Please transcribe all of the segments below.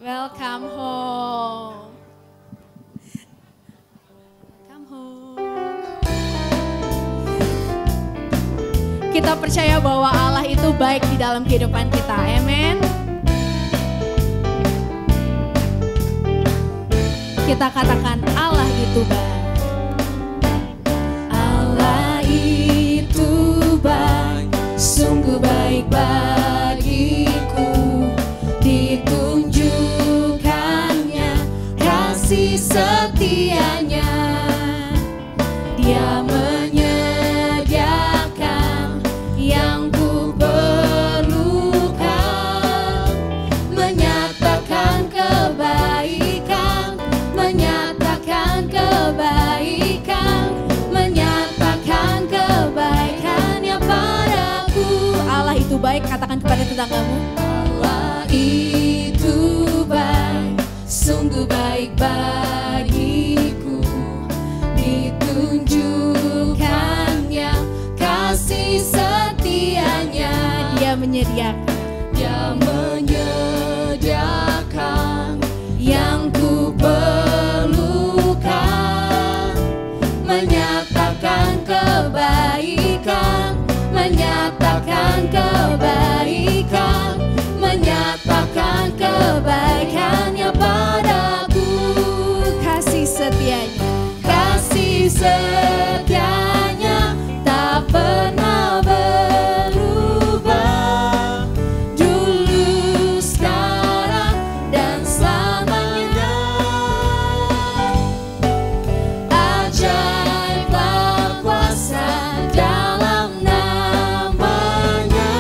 Welcome home. Welcome home. Kita percaya bahwa Allah itu baik di dalam kehidupan kita. Amin. Kita katakan Allah itu baik. Allah itu baik, sungguh baik bagiku. Ditunjukkannya kasih setianya. Dia menyediakan yang ku perlukan, menyatakan kebaikan, menyatakan kebaikan, menyatakan kebaikannya padaku. Allah itu baik, katakan kepada tetanggamu. Allah itu baik, sungguh baik bagiku. Ditunjukkannya kasih setianya. Dia menyediakan, dia menyediakan yang ku perlukan, menyatakan kebaikan, menyatakan kebaikan, menyatakan kebaikannya padaku. Kasih setianya, kasih setianya tak pernah berubah. Dulu, sekarang, dan selamanya. Ajaiblah kuasa dalam namanya.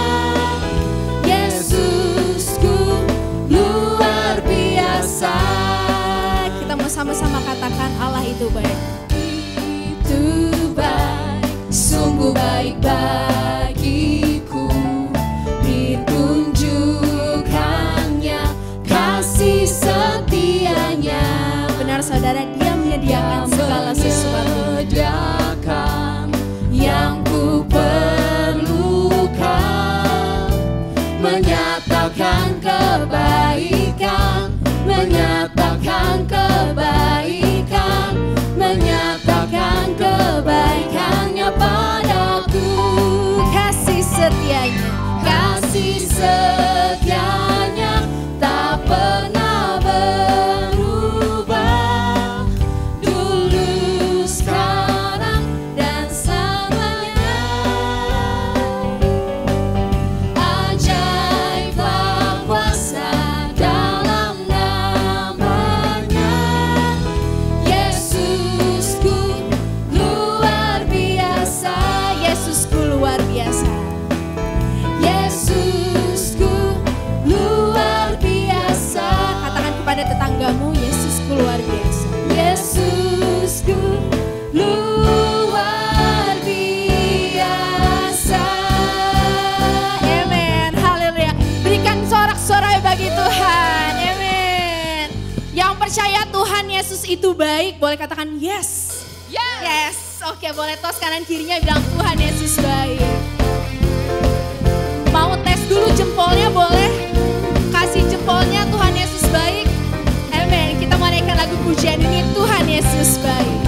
Yesusku luar biasa. Kita mau sama-sama katakan Allah itu baik. Itu baik, sungguh baik bagiku. Ditunjukkannya kasih setianya. Benar saudara, dia menyediakan segala sesuatu. Menyediakan yang ku perlukan, menyatakan kebaikan, menyatakan kebaikan, menyatakan kebaikannya padaku. Kasih setianya, kasih setianya tak pernah berubah. Dulu, sekarang, dan selamanya. Ajaiblah kuasa dalam namanya. Yesusku luar biasa. Yesusku luar biasa. Yesusku luar biasa. Katakan kepada tetanggamu, Yesusku luar biasa. Yesusku luar biasa. Amen. Haleluya. Berikan sorak-sorai bagi Tuhan. Amen. Yang percaya Tuhan Yesus itu baik, boleh katakan yes. Yes. Oke, boleh tos kanan kirinya bilang Tuhan Yesus baik. Mau tes dulu jempolnya boleh? Kasih jempolnya, Tuhan Yesus baik. Amen. Kita mau naikkan lagu pujian ini, Tuhan Yesus baik.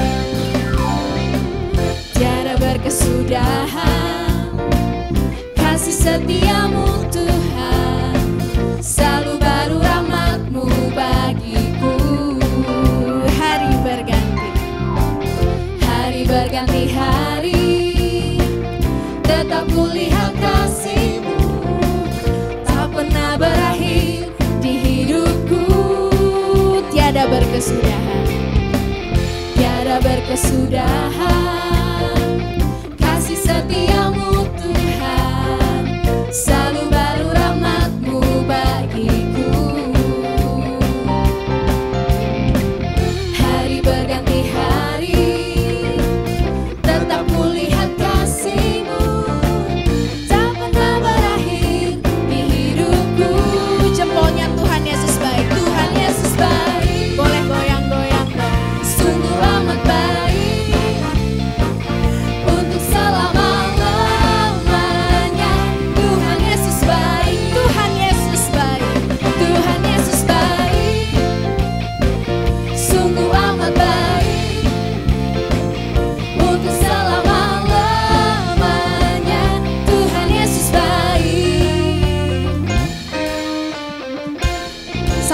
Tiada berkesudahan kasih setiamu Tuhan, selalu baru rahmat-Mu bagiku. Hari berganti hari, tetap kulihat kasih-Mu, tak pernah berakhir di hidupku. Tiada berkesudahan, tiada berkesudahan kasih setiamu Tuhan, selalu baru rahmat-Mu bagiku. Hari berganti hari, tetap kulihat kasih-Mu, tak pernah berakhir di hidupku. Jempolnya Tuhan Yesus baik, Tuhan Yesus baik. Boleh goyang-goyang dong. Sungguh amat baik,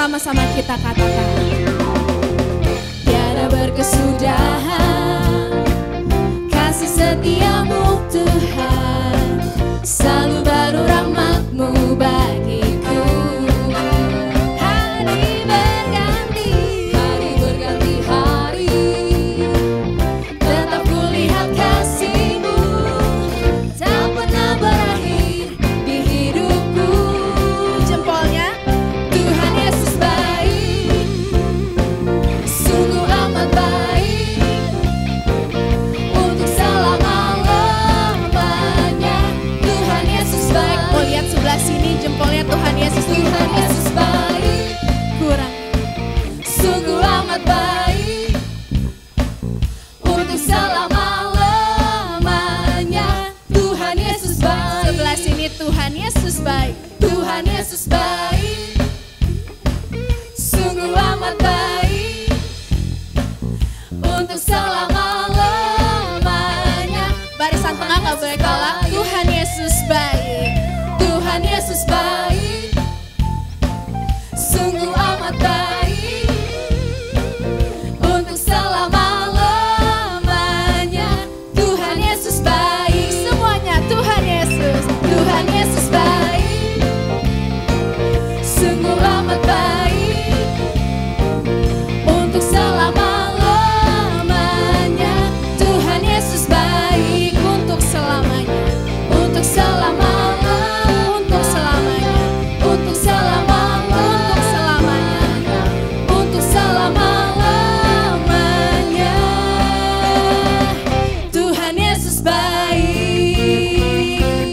Sama-sama kita katakan. Tiada berkesudahan kasih setiamu Tuhan, selalu baru rahmat-Mu bagiku. Hari berganti hari, tetap kulihat kasih-Mu tak pernah berakhir di hidupku. Jempolnya, Tuhan Yesus baik, sungguh amat baik, untuk selama-lamanya. Tuhan Yesus baik. Mau lihat sebelah sini jempolnya, Tuhan Yesus. Tuhan Yesus baik, kurang. Sungguh amat baik, untuk selama-lamanya. Tuhan Yesus baik. Sebelah sini, Tuhan Yesus baik. Tuhan Yesus baik, sungguh amat baik, untuk selama-lamanya. Barisan tengah gak boleh kalah. Tuhan Yesus baik. Tuhan Yesus baik, sungguh amat baik, untuk selama-lamanya. Tuhan Yesus baik. Semuanya, Tuhan Yesus. Tuhan Yesus baik, sungguh amat baik, untuk selama-lamanya. Tuhan Yesus baik, untuk selamanya. Untuk selama-lamanya. Untuk selamanya. Untuk selama-lamanya. Untuk selamanya. Untuk selama-lamanya. Tuhan Yesus baik.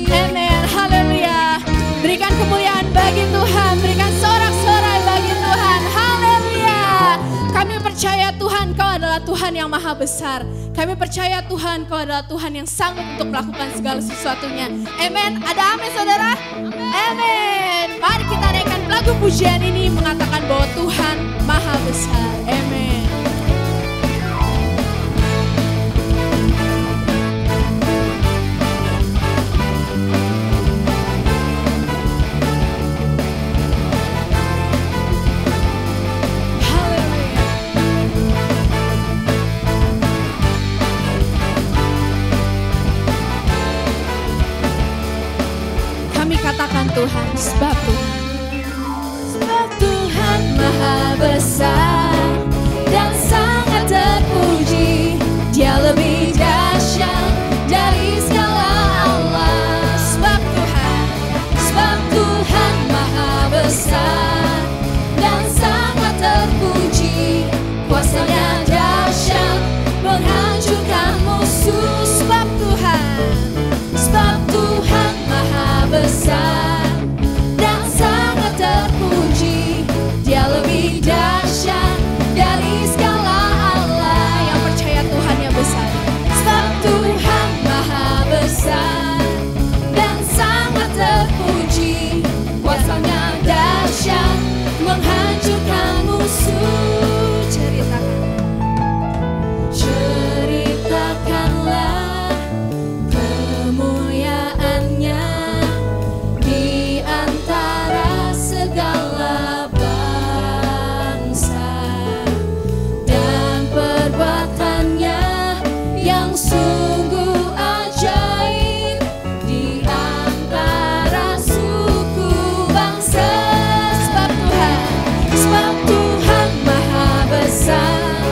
Amen. Haleluya. Berikan kemuliaan bagi Tuhan. Berikan sorak-sorai bagi Tuhan. Haleluya. Kami percaya Tuhan, Kau adalah Tuhan yang maha besar. Kami percaya Tuhan, Kau adalah Tuhan yang sanggup untuk melakukan segala sesuatunya. Amen. Ada amin saudara? Amin. Mari kita naikkan lagu pujian ini mengatakan bahwa Tuhan maha besar. Amin. Katakan Tuhan, sebab Tuhan maha besar dan sangat terpuji. Dia lebih dahsyat dari segala Allah. Sebab Tuhan maha besar dan sangat terpuji. Kuasanya dahsyat menghancurkan musuh. Sebab Tuhan maha besar dan sangat terpuji. Dia lebih dahsyat dari segala Allah. Yang percaya Tuhan yang besar. Sebab Tuhan maha besar dan sangat terpuji. Kuasanya dahsyat menghancurkan musuh. Ceritakanlah kemuliaannya di antara segala bangsa, dan perbuatannya yang sungguh ajaib di antara suku bangsa. Sebab Tuhan maha besar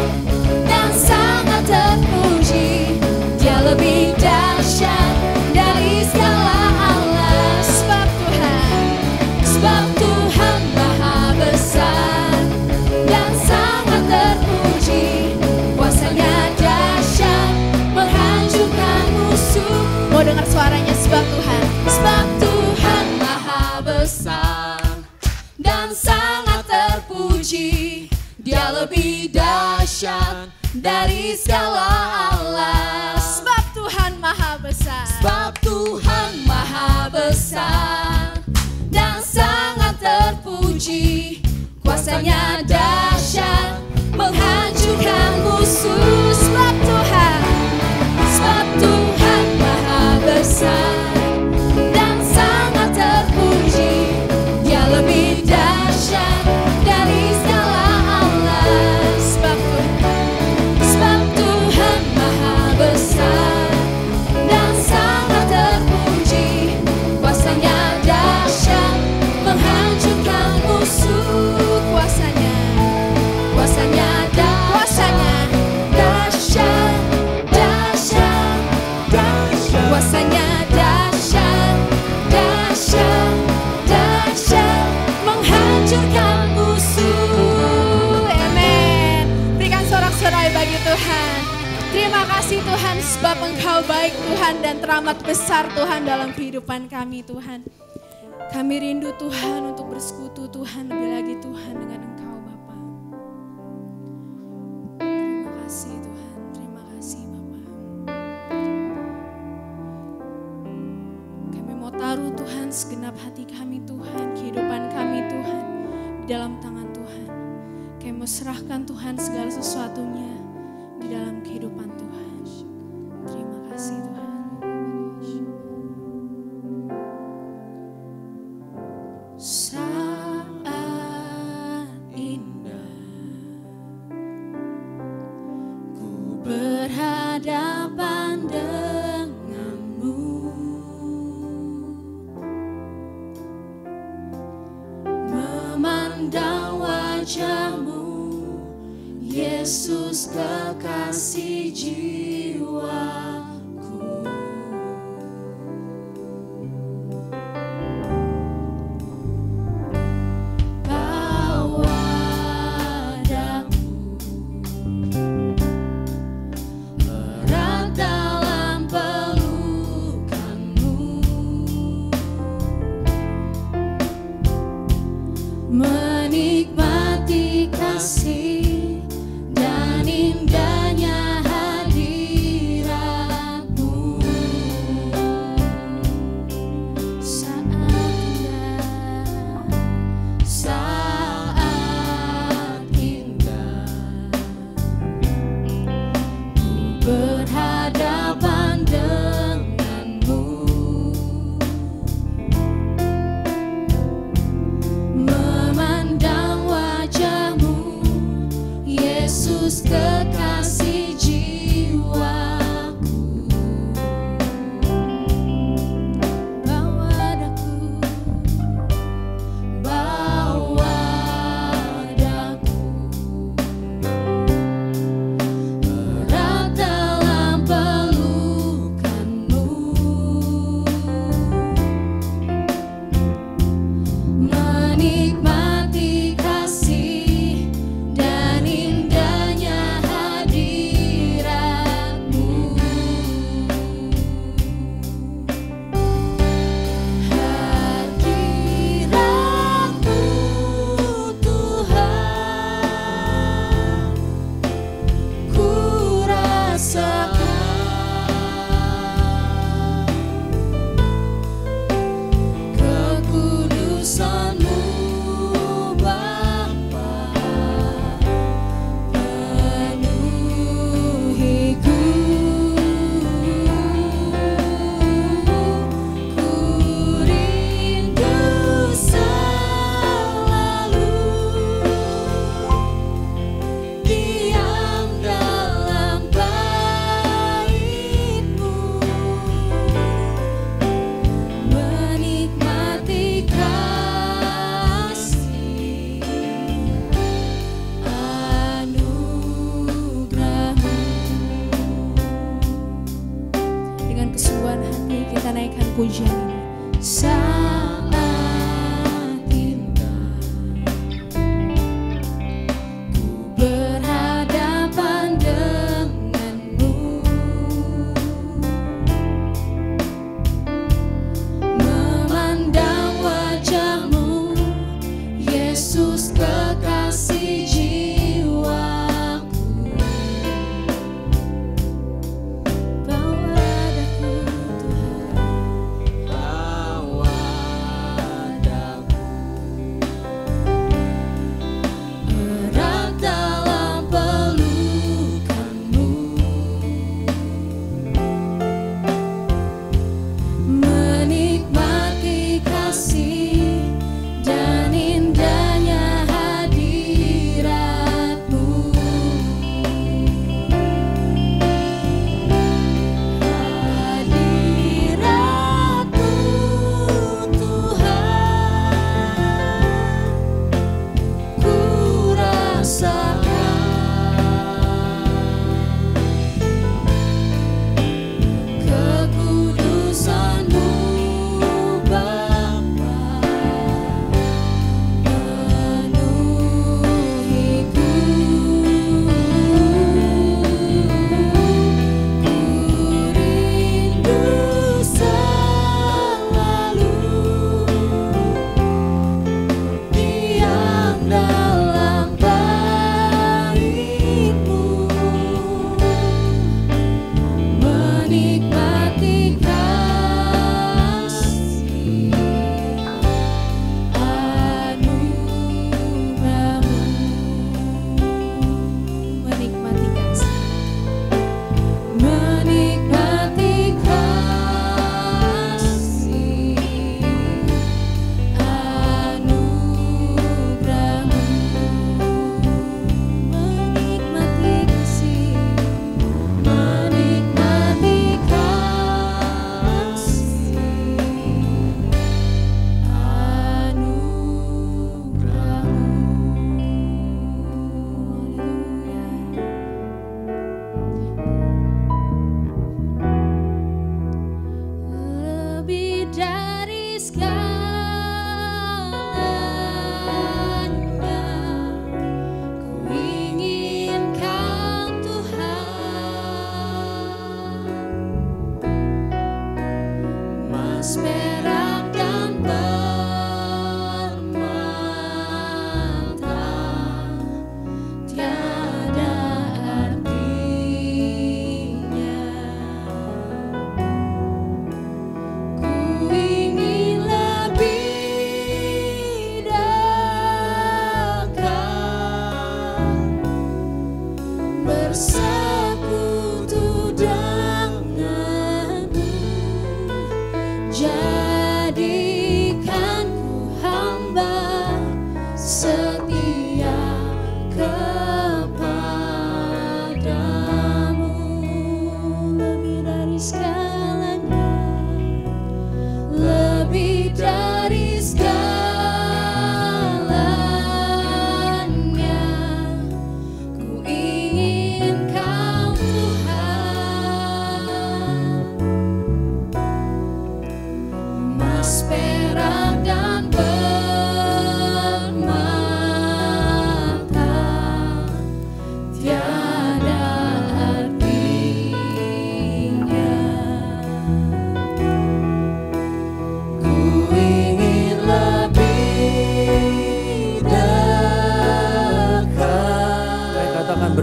dan sangat terpuji. Dia lebih dahsyat dari segala Allah. Sebab Tuhan maha besar dan sangat terpuji. Kuasanya dahsyat menghancurkan musuh. Mau dengar suaranya? Sebab Tuhan maha besar dan sangat terpuji. Dia lebih dahsyat dari segala Allah. Sebab Tuhan maha besar. Sebab Tuhan maha besar dan sangat terpuji. Kuasanya dahsyat menghancurkan musuh. Sebab Tuhan maha besar dan sangat terpuji. Dia lebih dahsyat dari Tuhan. Terima kasih Tuhan sebab Engkau baik Tuhan dan teramat besar Tuhan dalam kehidupan kami Tuhan. Kami rindu Tuhan untuk bersekutu Tuhan lebih lagi Tuhan dengan Engkau Bapa. Terima kasih Tuhan, terima kasih Bapa. Kami mau taruh Tuhan segenap hati kami Tuhan, kehidupan kami Tuhan di dalam tangan Tuhan. Kami mau serahkan Tuhan segala sesuatunya di dalam kehidupan Tuhan. Terima kasih Tuhan. Saat indah ku berhadapan denganmu, memandang wajahmu, Yesus kekasih jiwaku. Bawa daku erat dalam pelukanmu, menikmati kasih dan indahnya hadiratmu. Saat indah ku berhadapan denganmu, memandang wajahmu, Yesus kekasih jiwaku. Bawa daku erat dalam pelukanmu, menikmati kasih dan indahnya hadiratmu.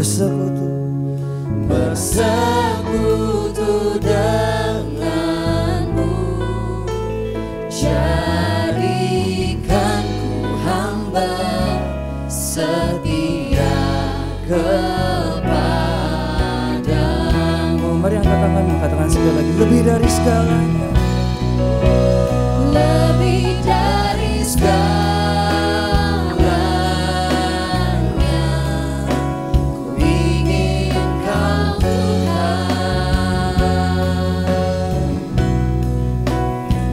bersekutu, bersekutu denganmu. Jadikan ku hamba setia kepadamu. Mari angkat tanganmu, katakan sekali lagi, lebih dari segalanya. Lebih dari segalanya, ku ingin Kau Tuhan.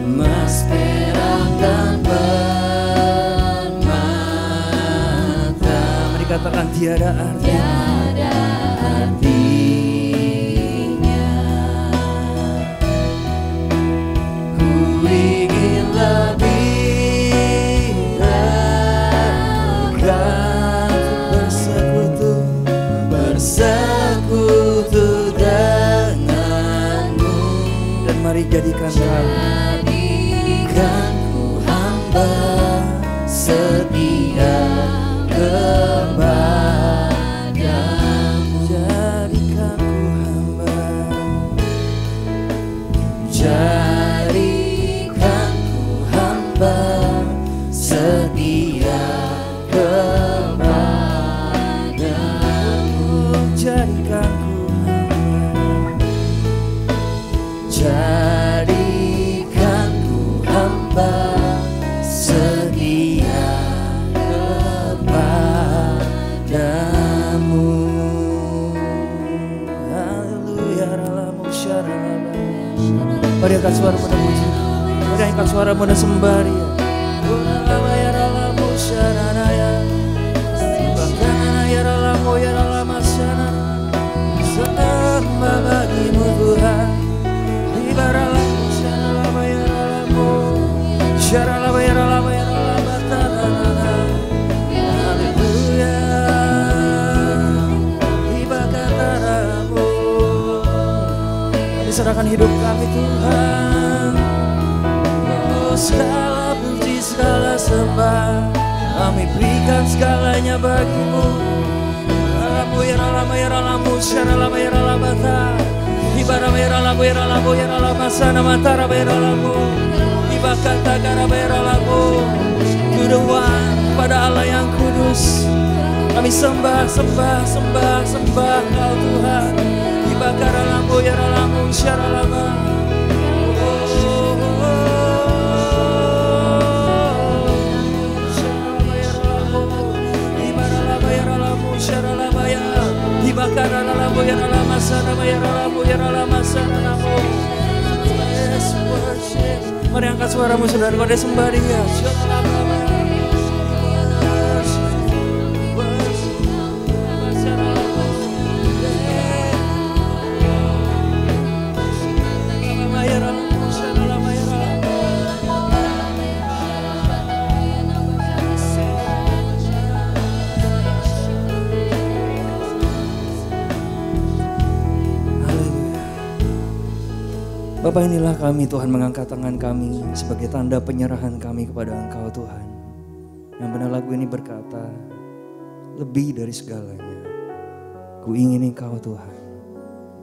Emas, perak, dan permata, mari katakan tiada artinya. Bersekutu denganmu. Dan mari jadikan ku hamba setia kepadamu. Jadikan ku hamba, jadikan ku hamba setia kepadamu. Jadikan ku hamba setia kepadamu. Haleluya. Mari angkat suara pada puji, mari angkat suara pada sembah Dia. Sembah bagimu Tuhan. Kami serahkan hidup kami Tuhan. Oh, segala puji, segala sembah kami berikan segalanya bagimu. Alamu ya alamu ya alamu syaralamu ya alamata. Ibarat ya alamu ya alamu ya alamasana matara ya alamu. Ibakata karaba ya alamu. To the one, pada Allah yang kudus. Kami sembah, sembah, sembah, sembah Kau Tuhan. Ibakar alamu ya alamu syaralama. Mari angkat suaramu saudara, pada sembah Dia. Bapa, inilah kami Tuhan, mengangkat tangan kami sebagai tanda penyerahan kami kepada Engkau Tuhan. Yang benar lagu ini berkata, lebih dari segalanya, ku ingin Engkau Tuhan.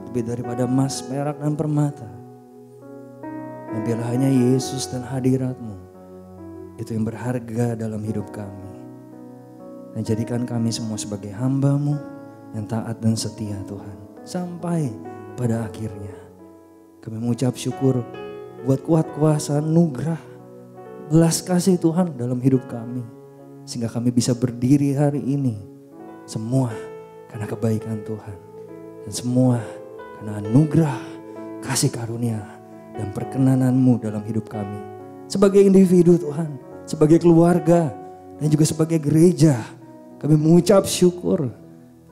Lebih daripada emas, perak, dan permata. Dan biarlah hanya Yesus dan hadirat-Mu, itu yang berharga dalam hidup kami. Dan jadikan kami semua sebagai hamba-Mu yang taat dan setia Tuhan. Sampai pada akhirnya. Kami mengucap syukur buat kuat kuasa, anugerah, belas kasih Tuhan dalam hidup kami. Sehingga kami bisa berdiri hari ini. Semua karena kebaikan Tuhan. Dan semua karena anugerah, kasih karunia, dan perkenanan-Mu dalam hidup kami. Sebagai individu Tuhan, sebagai keluarga, dan juga sebagai gereja. Kami mengucap syukur.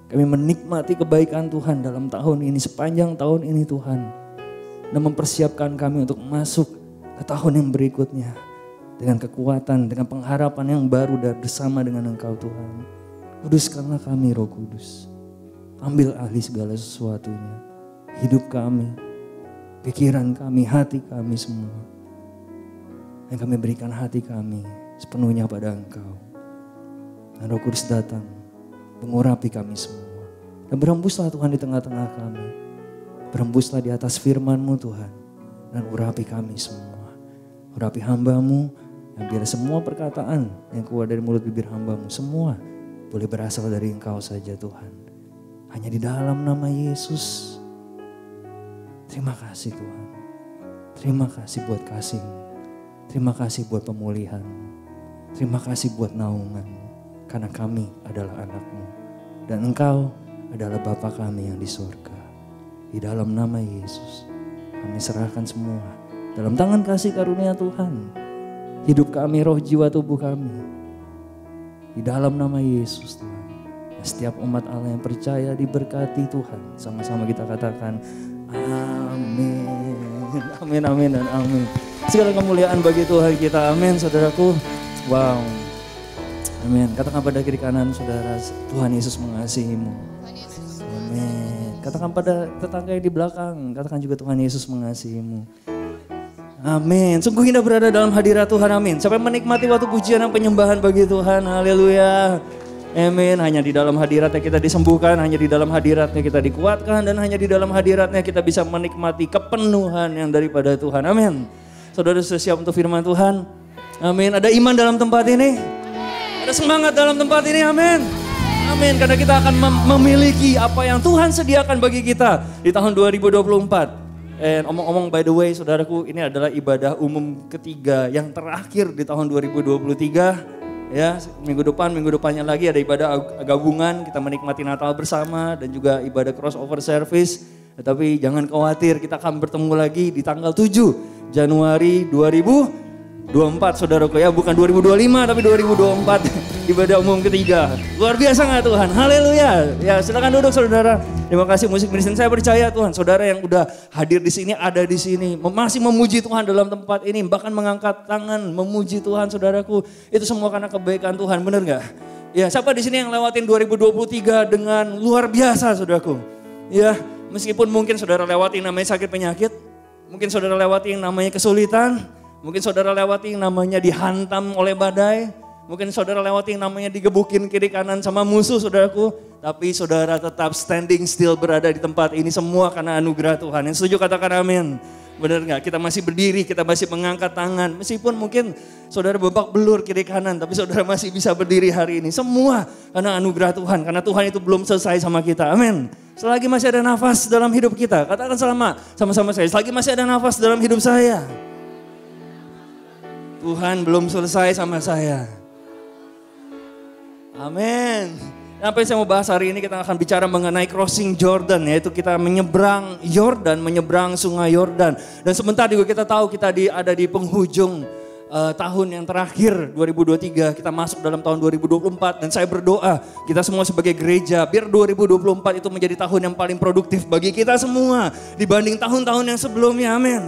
Kami menikmati kebaikan Tuhan dalam tahun ini, sepanjang tahun ini Tuhan. Dan mempersiapkan kami untuk masuk ke tahun yang berikutnya. Dengan kekuatan, dengan pengharapan yang baru dan bersama dengan Engkau Tuhan. Kuduskanlah kami Roh Kudus. Ambil alih segala sesuatunya. Hidup kami, pikiran kami, hati kami semua. Dan kami berikan hati kami sepenuhnya pada Engkau. Dan Roh Kudus datang mengurapi kami semua. Dan berhembuslah Tuhan di tengah-tengah kami. Berhembuslah di atas firman-Mu Tuhan. Dan urapi kami semua. Urapi hamba-Mu yang biar semua perkataan yang keluar dari mulut bibir hamba-Mu semua boleh berasal dari Engkau saja Tuhan. Hanya di dalam nama Yesus. Terima kasih Tuhan. Terima kasih buat kasih-Mu. Terima kasih buat pemulihan. Terima kasih buat naungan. Karena kami adalah anak-Mu. Dan Engkau adalah Bapa kami yang di surga. Di dalam nama Yesus kami serahkan semua dalam tangan kasih karunia Tuhan. Hidup kami, roh, jiwa, tubuh kami. Di dalam nama Yesus Tuhan. Setiap umat Allah yang percaya diberkati Tuhan. Sama-sama kita katakan amin. Amin, amin, dan amin. Segala kemuliaan bagi Tuhan kita. Amin, saudaraku. Wow. Amin. Katakan pada kiri kanan saudara, Tuhan Yesus mengasihimu. Amin. Katakan pada tetangga yang di belakang. Katakan juga Tuhan Yesus mengasihimu. Amin. Sungguh indah berada dalam hadirat Tuhan. Amin. Sampai menikmati waktu pujian dan penyembahan bagi Tuhan. Haleluya. Amin. Hanya di dalam hadiratnya kita disembuhkan. Hanya di dalam hadiratnya kita dikuatkan. Dan hanya di dalam hadiratnya kita bisa menikmati kepenuhan yang daripada Tuhan. Amin. Saudara sudah siap untuk firman Tuhan? Amin. Ada iman dalam tempat ini? Ada semangat dalam tempat ini? Amin. Amin. Karena kita akan memiliki apa yang Tuhan sediakan bagi kita di tahun 2024. Omong-omong by the way saudaraku, ini adalah ibadah umum ketiga yang terakhir di tahun 2023. Ya, minggu depannya lagi ada ibadah gabungan, kita menikmati Natal bersama dan juga ibadah crossover service. Tetapi jangan khawatir, kita akan bertemu lagi di tanggal 7 Januari 2024 saudaraku ya, bukan 2025 tapi 2024 ibadah umum ketiga. Luar biasa gak Tuhan? Haleluya. Ya, silakan duduk saudara. Terima kasih musik Kristen. Saya percaya Tuhan, saudara yang udah hadir di sini, ada di sini, masih memuji Tuhan dalam tempat ini, bahkan mengangkat tangan memuji Tuhan saudaraku. Itu semua karena kebaikan Tuhan, benar gak? Ya, siapa di sini yang lewatin 2023 dengan luar biasa saudaraku? Ya, meskipun mungkin saudara lewatin namanya sakit penyakit, mungkin saudara lewatin namanya kesulitan, mungkin saudara lewatin namanya dihantam oleh badai, mungkin saudara lewatin namanya digebukin kiri kanan sama musuh saudaraku. Tapi saudara tetap standing still berada di tempat ini semua karena anugerah Tuhan. Yang setuju katakan amin. Benar gak? Kita masih berdiri, kita masih mengangkat tangan. Meskipun mungkin saudara babak belur kiri kanan, tapi saudara masih bisa berdiri hari ini. Semua karena anugerah Tuhan. Karena Tuhan itu belum selesai sama kita. Amin. Selagi masih ada nafas dalam hidup kita. Katakan sama-sama saya. Selagi masih ada nafas dalam hidup saya. Tuhan belum selesai sama saya. Amin. Apa yang saya mau bahas hari ini, kita akan bicara mengenai crossing Jordan, yaitu kita menyeberang Yordan, menyeberang sungai Yordan. Dan sebentar juga kita tahu kita ada di penghujung tahun yang terakhir 2023, kita masuk dalam tahun 2024 dan saya berdoa kita semua sebagai gereja biar 2024 itu menjadi tahun yang paling produktif bagi kita semua dibanding tahun-tahun yang sebelumnya. Amin.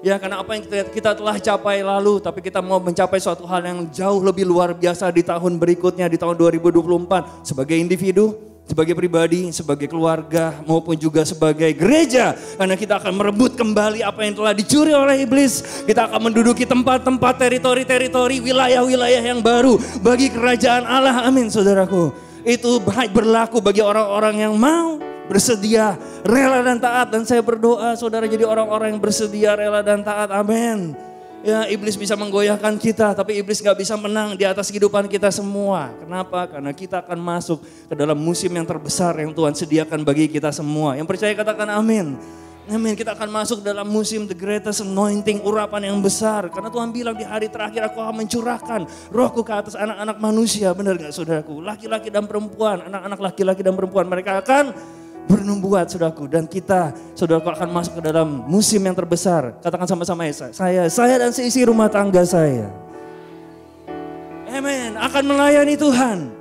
Ya, karena apa yang kita telah capai lalu, tapi kita mau mencapai suatu hal yang jauh lebih luar biasa di tahun berikutnya, di tahun 2024. Sebagai individu, sebagai pribadi, sebagai keluarga, maupun juga sebagai gereja. Karena kita akan merebut kembali apa yang telah dicuri oleh iblis. Kita akan menduduki tempat-tempat, teritori-teritori, wilayah-wilayah yang baru bagi kerajaan Allah. Amin saudaraku. Itu berlaku bagi orang-orang yang mau, bersedia, rela dan taat. Dan saya berdoa saudara jadi orang-orang yang bersedia, rela dan taat. Amin. Ya, iblis bisa menggoyahkan kita, tapi iblis gak bisa menang di atas kehidupan kita semua. Kenapa? Karena kita akan masuk ke dalam musim yang terbesar yang Tuhan sediakan bagi kita semua. Yang percaya katakan amin. Amin. Kita akan masuk dalam musim the greatest anointing, urapan yang besar. Karena Tuhan bilang di hari terakhir aku akan mencurahkan rohku ke atas anak-anak manusia. Benar gak saudaraku? Laki-laki dan perempuan, anak-anak laki-laki dan perempuan, mereka akan bernubuat saudaraku. Dan kita saudaraku akan masuk ke dalam musim yang terbesar. Katakan sama-sama ya, saya dan seisi rumah tangga saya. Amin. Akan melayani Tuhan.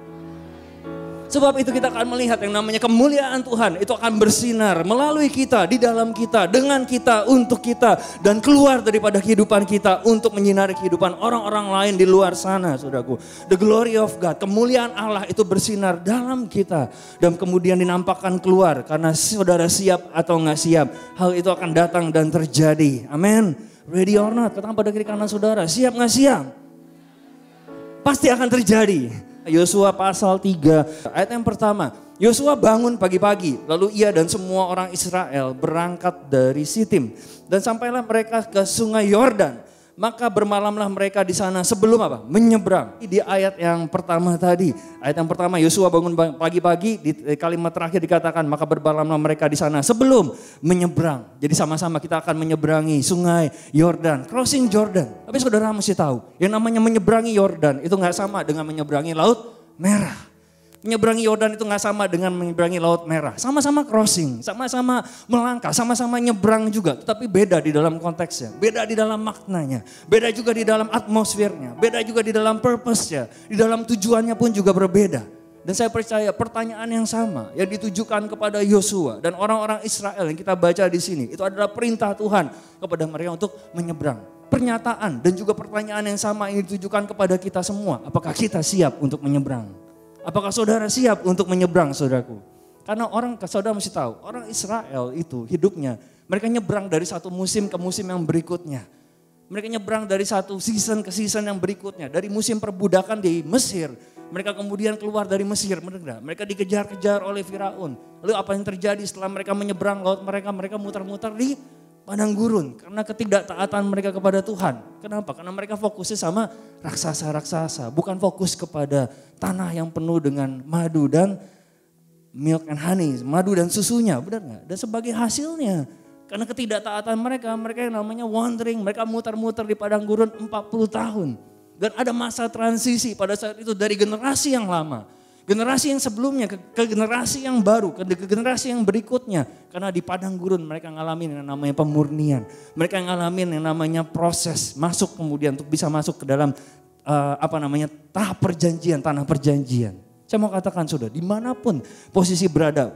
Sebab itu kita akan melihat yang namanya kemuliaan Tuhan itu akan bersinar melalui kita, di dalam kita, dengan kita, untuk kita. Dan keluar daripada kehidupan kita untuk menyinari kehidupan orang-orang lain di luar sana saudaraku. The glory of God, kemuliaan Allah itu bersinar dalam kita. Dan kemudian dinampakkan keluar karena saudara siap atau gak siap. Hal itu akan datang dan terjadi. Amin. Ready or not, katakan pada kiri kanan saudara, siap gak siap? Pasti akan terjadi. Yosua pasal 3 ayat yang pertama. Yosua bangun pagi-pagi, lalu ia dan semua orang Israel berangkat dari Sitim dan sampailah mereka ke sungai Yordan. Maka bermalamlah mereka di sana sebelum apa? Menyeberang. Di ayat yang pertama tadi, ayat yang pertama Yosua bangun pagi-pagi, di kalimat terakhir dikatakan maka bermalamlah mereka di sana sebelum menyeberang. Jadi sama-sama kita akan menyeberangi sungai Yordan, crossing Jordan. Tapi saudara mesti tahu, yang namanya menyeberangi Yordan itu nggak sama dengan menyeberangi Laut Merah. Menyeberangi Yordan itu gak sama dengan menyeberangi Laut Merah. Sama-sama crossing, sama-sama melangkah, sama-sama nyebrang juga. Tetapi beda di dalam konteksnya, beda di dalam maknanya. Beda juga di dalam atmosfernya, beda juga di dalam purpose-nya. Di dalam tujuannya pun juga berbeda. Dan saya percaya pertanyaan yang sama yang ditujukan kepada Yosua dan orang-orang Israel yang kita baca di sini. Itu adalah perintah Tuhan kepada mereka untuk menyeberang. Pernyataan dan juga pertanyaan yang sama yang ditujukan kepada kita semua. Apakah kita siap untuk menyeberang? Apakah saudara siap untuk menyeberang, saudaraku? Karena saudara mesti tahu, orang Israel itu hidupnya, mereka nyebrang dari satu musim ke musim yang berikutnya. Mereka nyebrang dari satu season ke season yang berikutnya. Dari musim perbudakan di Mesir, mereka kemudian keluar dari Mesir. Mereka dikejar-kejar oleh Firaun. Lalu apa yang terjadi setelah mereka menyeberang laut mereka muter-muter di padang gurun karena ketidaktaatan mereka kepada Tuhan. Kenapa? Karena mereka fokusnya sama raksasa-raksasa, bukan fokus kepada tanah yang penuh dengan madu dan milk and honey, madu dan susunya, benar nggak? Dan sebagai hasilnya, karena ketidaktaatan mereka yang namanya wandering, mereka muter-muter di padang gurun 40 tahun. Dan ada masa transisi pada saat itu dari generasi yang lama. Generasi yang sebelumnya ke generasi yang baru, ke generasi yang berikutnya. Karena di padang gurun mereka ngalamin yang namanya pemurnian. Mereka ngalamin yang namanya proses masuk kemudian untuk bisa masuk ke dalam tahap perjanjian, tanah perjanjian. Saya mau katakan saudara, dimanapun posisi berada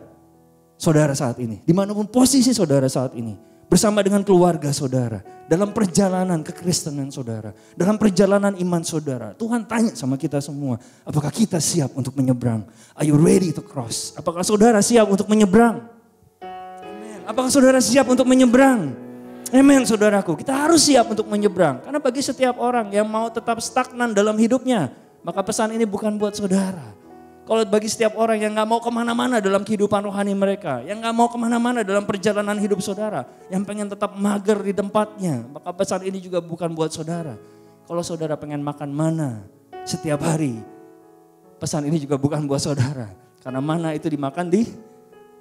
saudara saat ini. Dimanapun posisi saudara saat ini. Bersama dengan keluarga saudara. Dalam perjalanan kekristenan saudara. Dalam perjalanan iman saudara. Tuhan tanya sama kita semua. Apakah kita siap untuk menyeberang? Are you ready to cross? Apakah saudara siap untuk menyeberang? Amen. Apakah saudara siap untuk menyeberang? Amen saudaraku. Kita harus siap untuk menyeberang. Karena bagi setiap orang yang mau tetap stagnan dalam hidupnya. Maka pesan ini bukan buat saudara. Kalau bagi setiap orang yang gak mau kemana-mana dalam kehidupan rohani mereka. Yang gak mau kemana-mana dalam perjalanan hidup saudara. Yang pengen tetap mager di tempatnya. Maka pesan ini juga bukan buat saudara. Kalau saudara pengen makan mana setiap hari. Pesan ini juga bukan buat saudara. Karena mana itu dimakan di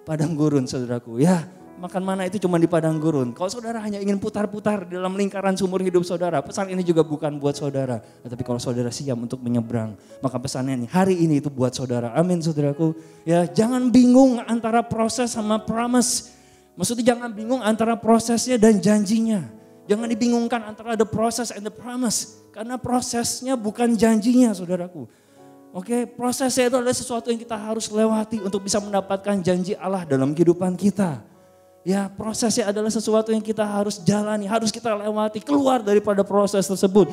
padang gurun saudaraku. Ya, makan mana itu cuma di padang gurun. Kalau saudara hanya ingin putar-putar dalam lingkaran sumur hidup saudara, pesan ini juga bukan buat saudara. Tapi kalau saudara siap untuk menyeberang, maka pesannya ini, hari ini itu buat saudara. Amin saudaraku. Ya, jangan bingung antara proses sama promise. Maksudnya jangan bingung antara prosesnya dan janjinya. Jangan dibingungkan antara the process and the promise. Karena prosesnya bukan janjinya saudaraku. Oke, prosesnya itu adalah sesuatu yang kita harus lewati untuk bisa mendapatkan janji Allah dalam kehidupan kita. Ya, prosesnya adalah sesuatu yang kita harus jalani, harus kita lewati, keluar daripada proses tersebut.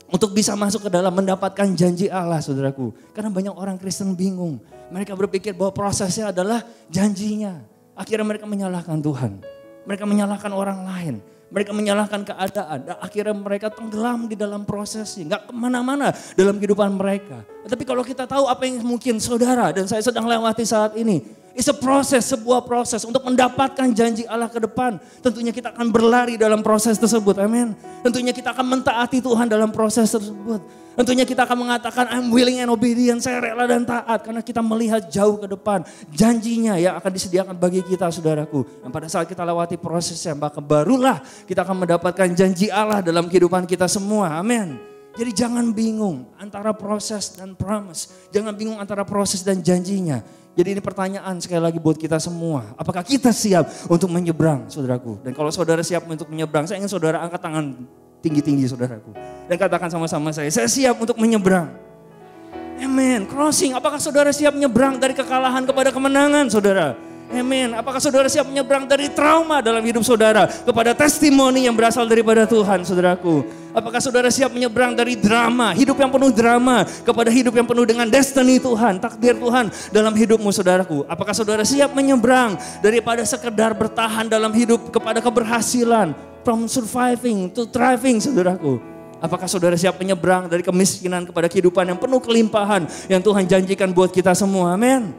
Untuk bisa masuk ke dalam mendapatkan janji Allah, saudaraku. Karena banyak orang Kristen bingung. Mereka berpikir bahwa prosesnya adalah janjinya. Akhirnya mereka menyalahkan Tuhan. Mereka menyalahkan orang lain. Mereka menyalahkan keadaan. Dan akhirnya mereka tenggelam di dalam prosesnya. Gak kemana-mana dalam kehidupan mereka. Tapi kalau kita tahu apa yang mungkin saudara dan saya sedang lewati saat ini. It's a proses, sebuah proses untuk mendapatkan janji Allah ke depan. Tentunya kita akan berlari dalam proses tersebut, amin. Tentunya kita akan mentaati Tuhan dalam proses tersebut. Tentunya kita akan mengatakan I'm willing and obedient, saya rela dan taat. Karena kita melihat jauh ke depan janjinya yang akan disediakan bagi kita saudaraku. Dan pada saat kita lewati prosesnya, maka barulah kita akan mendapatkan janji Allah dalam kehidupan kita semua, amin. Jadi jangan bingung antara proses dan promise. Jangan bingung antara proses dan janjinya. Jadi ini pertanyaan sekali lagi buat kita semua. Apakah kita siap untuk menyeberang saudaraku? Dan kalau saudara siap untuk menyeberang, saya ingin saudara angkat tangan tinggi-tinggi saudaraku. Dan katakan sama-sama saya siap untuk menyeberang. Amen, crossing. Apakah saudara siap menyeberang dari kekalahan kepada kemenangan saudara? Amin. Apakah saudara siap menyeberang dari trauma dalam hidup saudara kepada testimoni yang berasal daripada Tuhan, saudaraku? Apakah saudara siap menyeberang dari drama, hidup yang penuh drama, kepada hidup yang penuh dengan destiny Tuhan, takdir Tuhan dalam hidupmu, saudaraku? Apakah saudara siap menyeberang daripada sekedar bertahan dalam hidup kepada keberhasilan, from surviving to thriving, saudaraku? Apakah saudara siap menyeberang dari kemiskinan kepada kehidupan yang penuh kelimpahan yang Tuhan janjikan buat kita semua? Amin.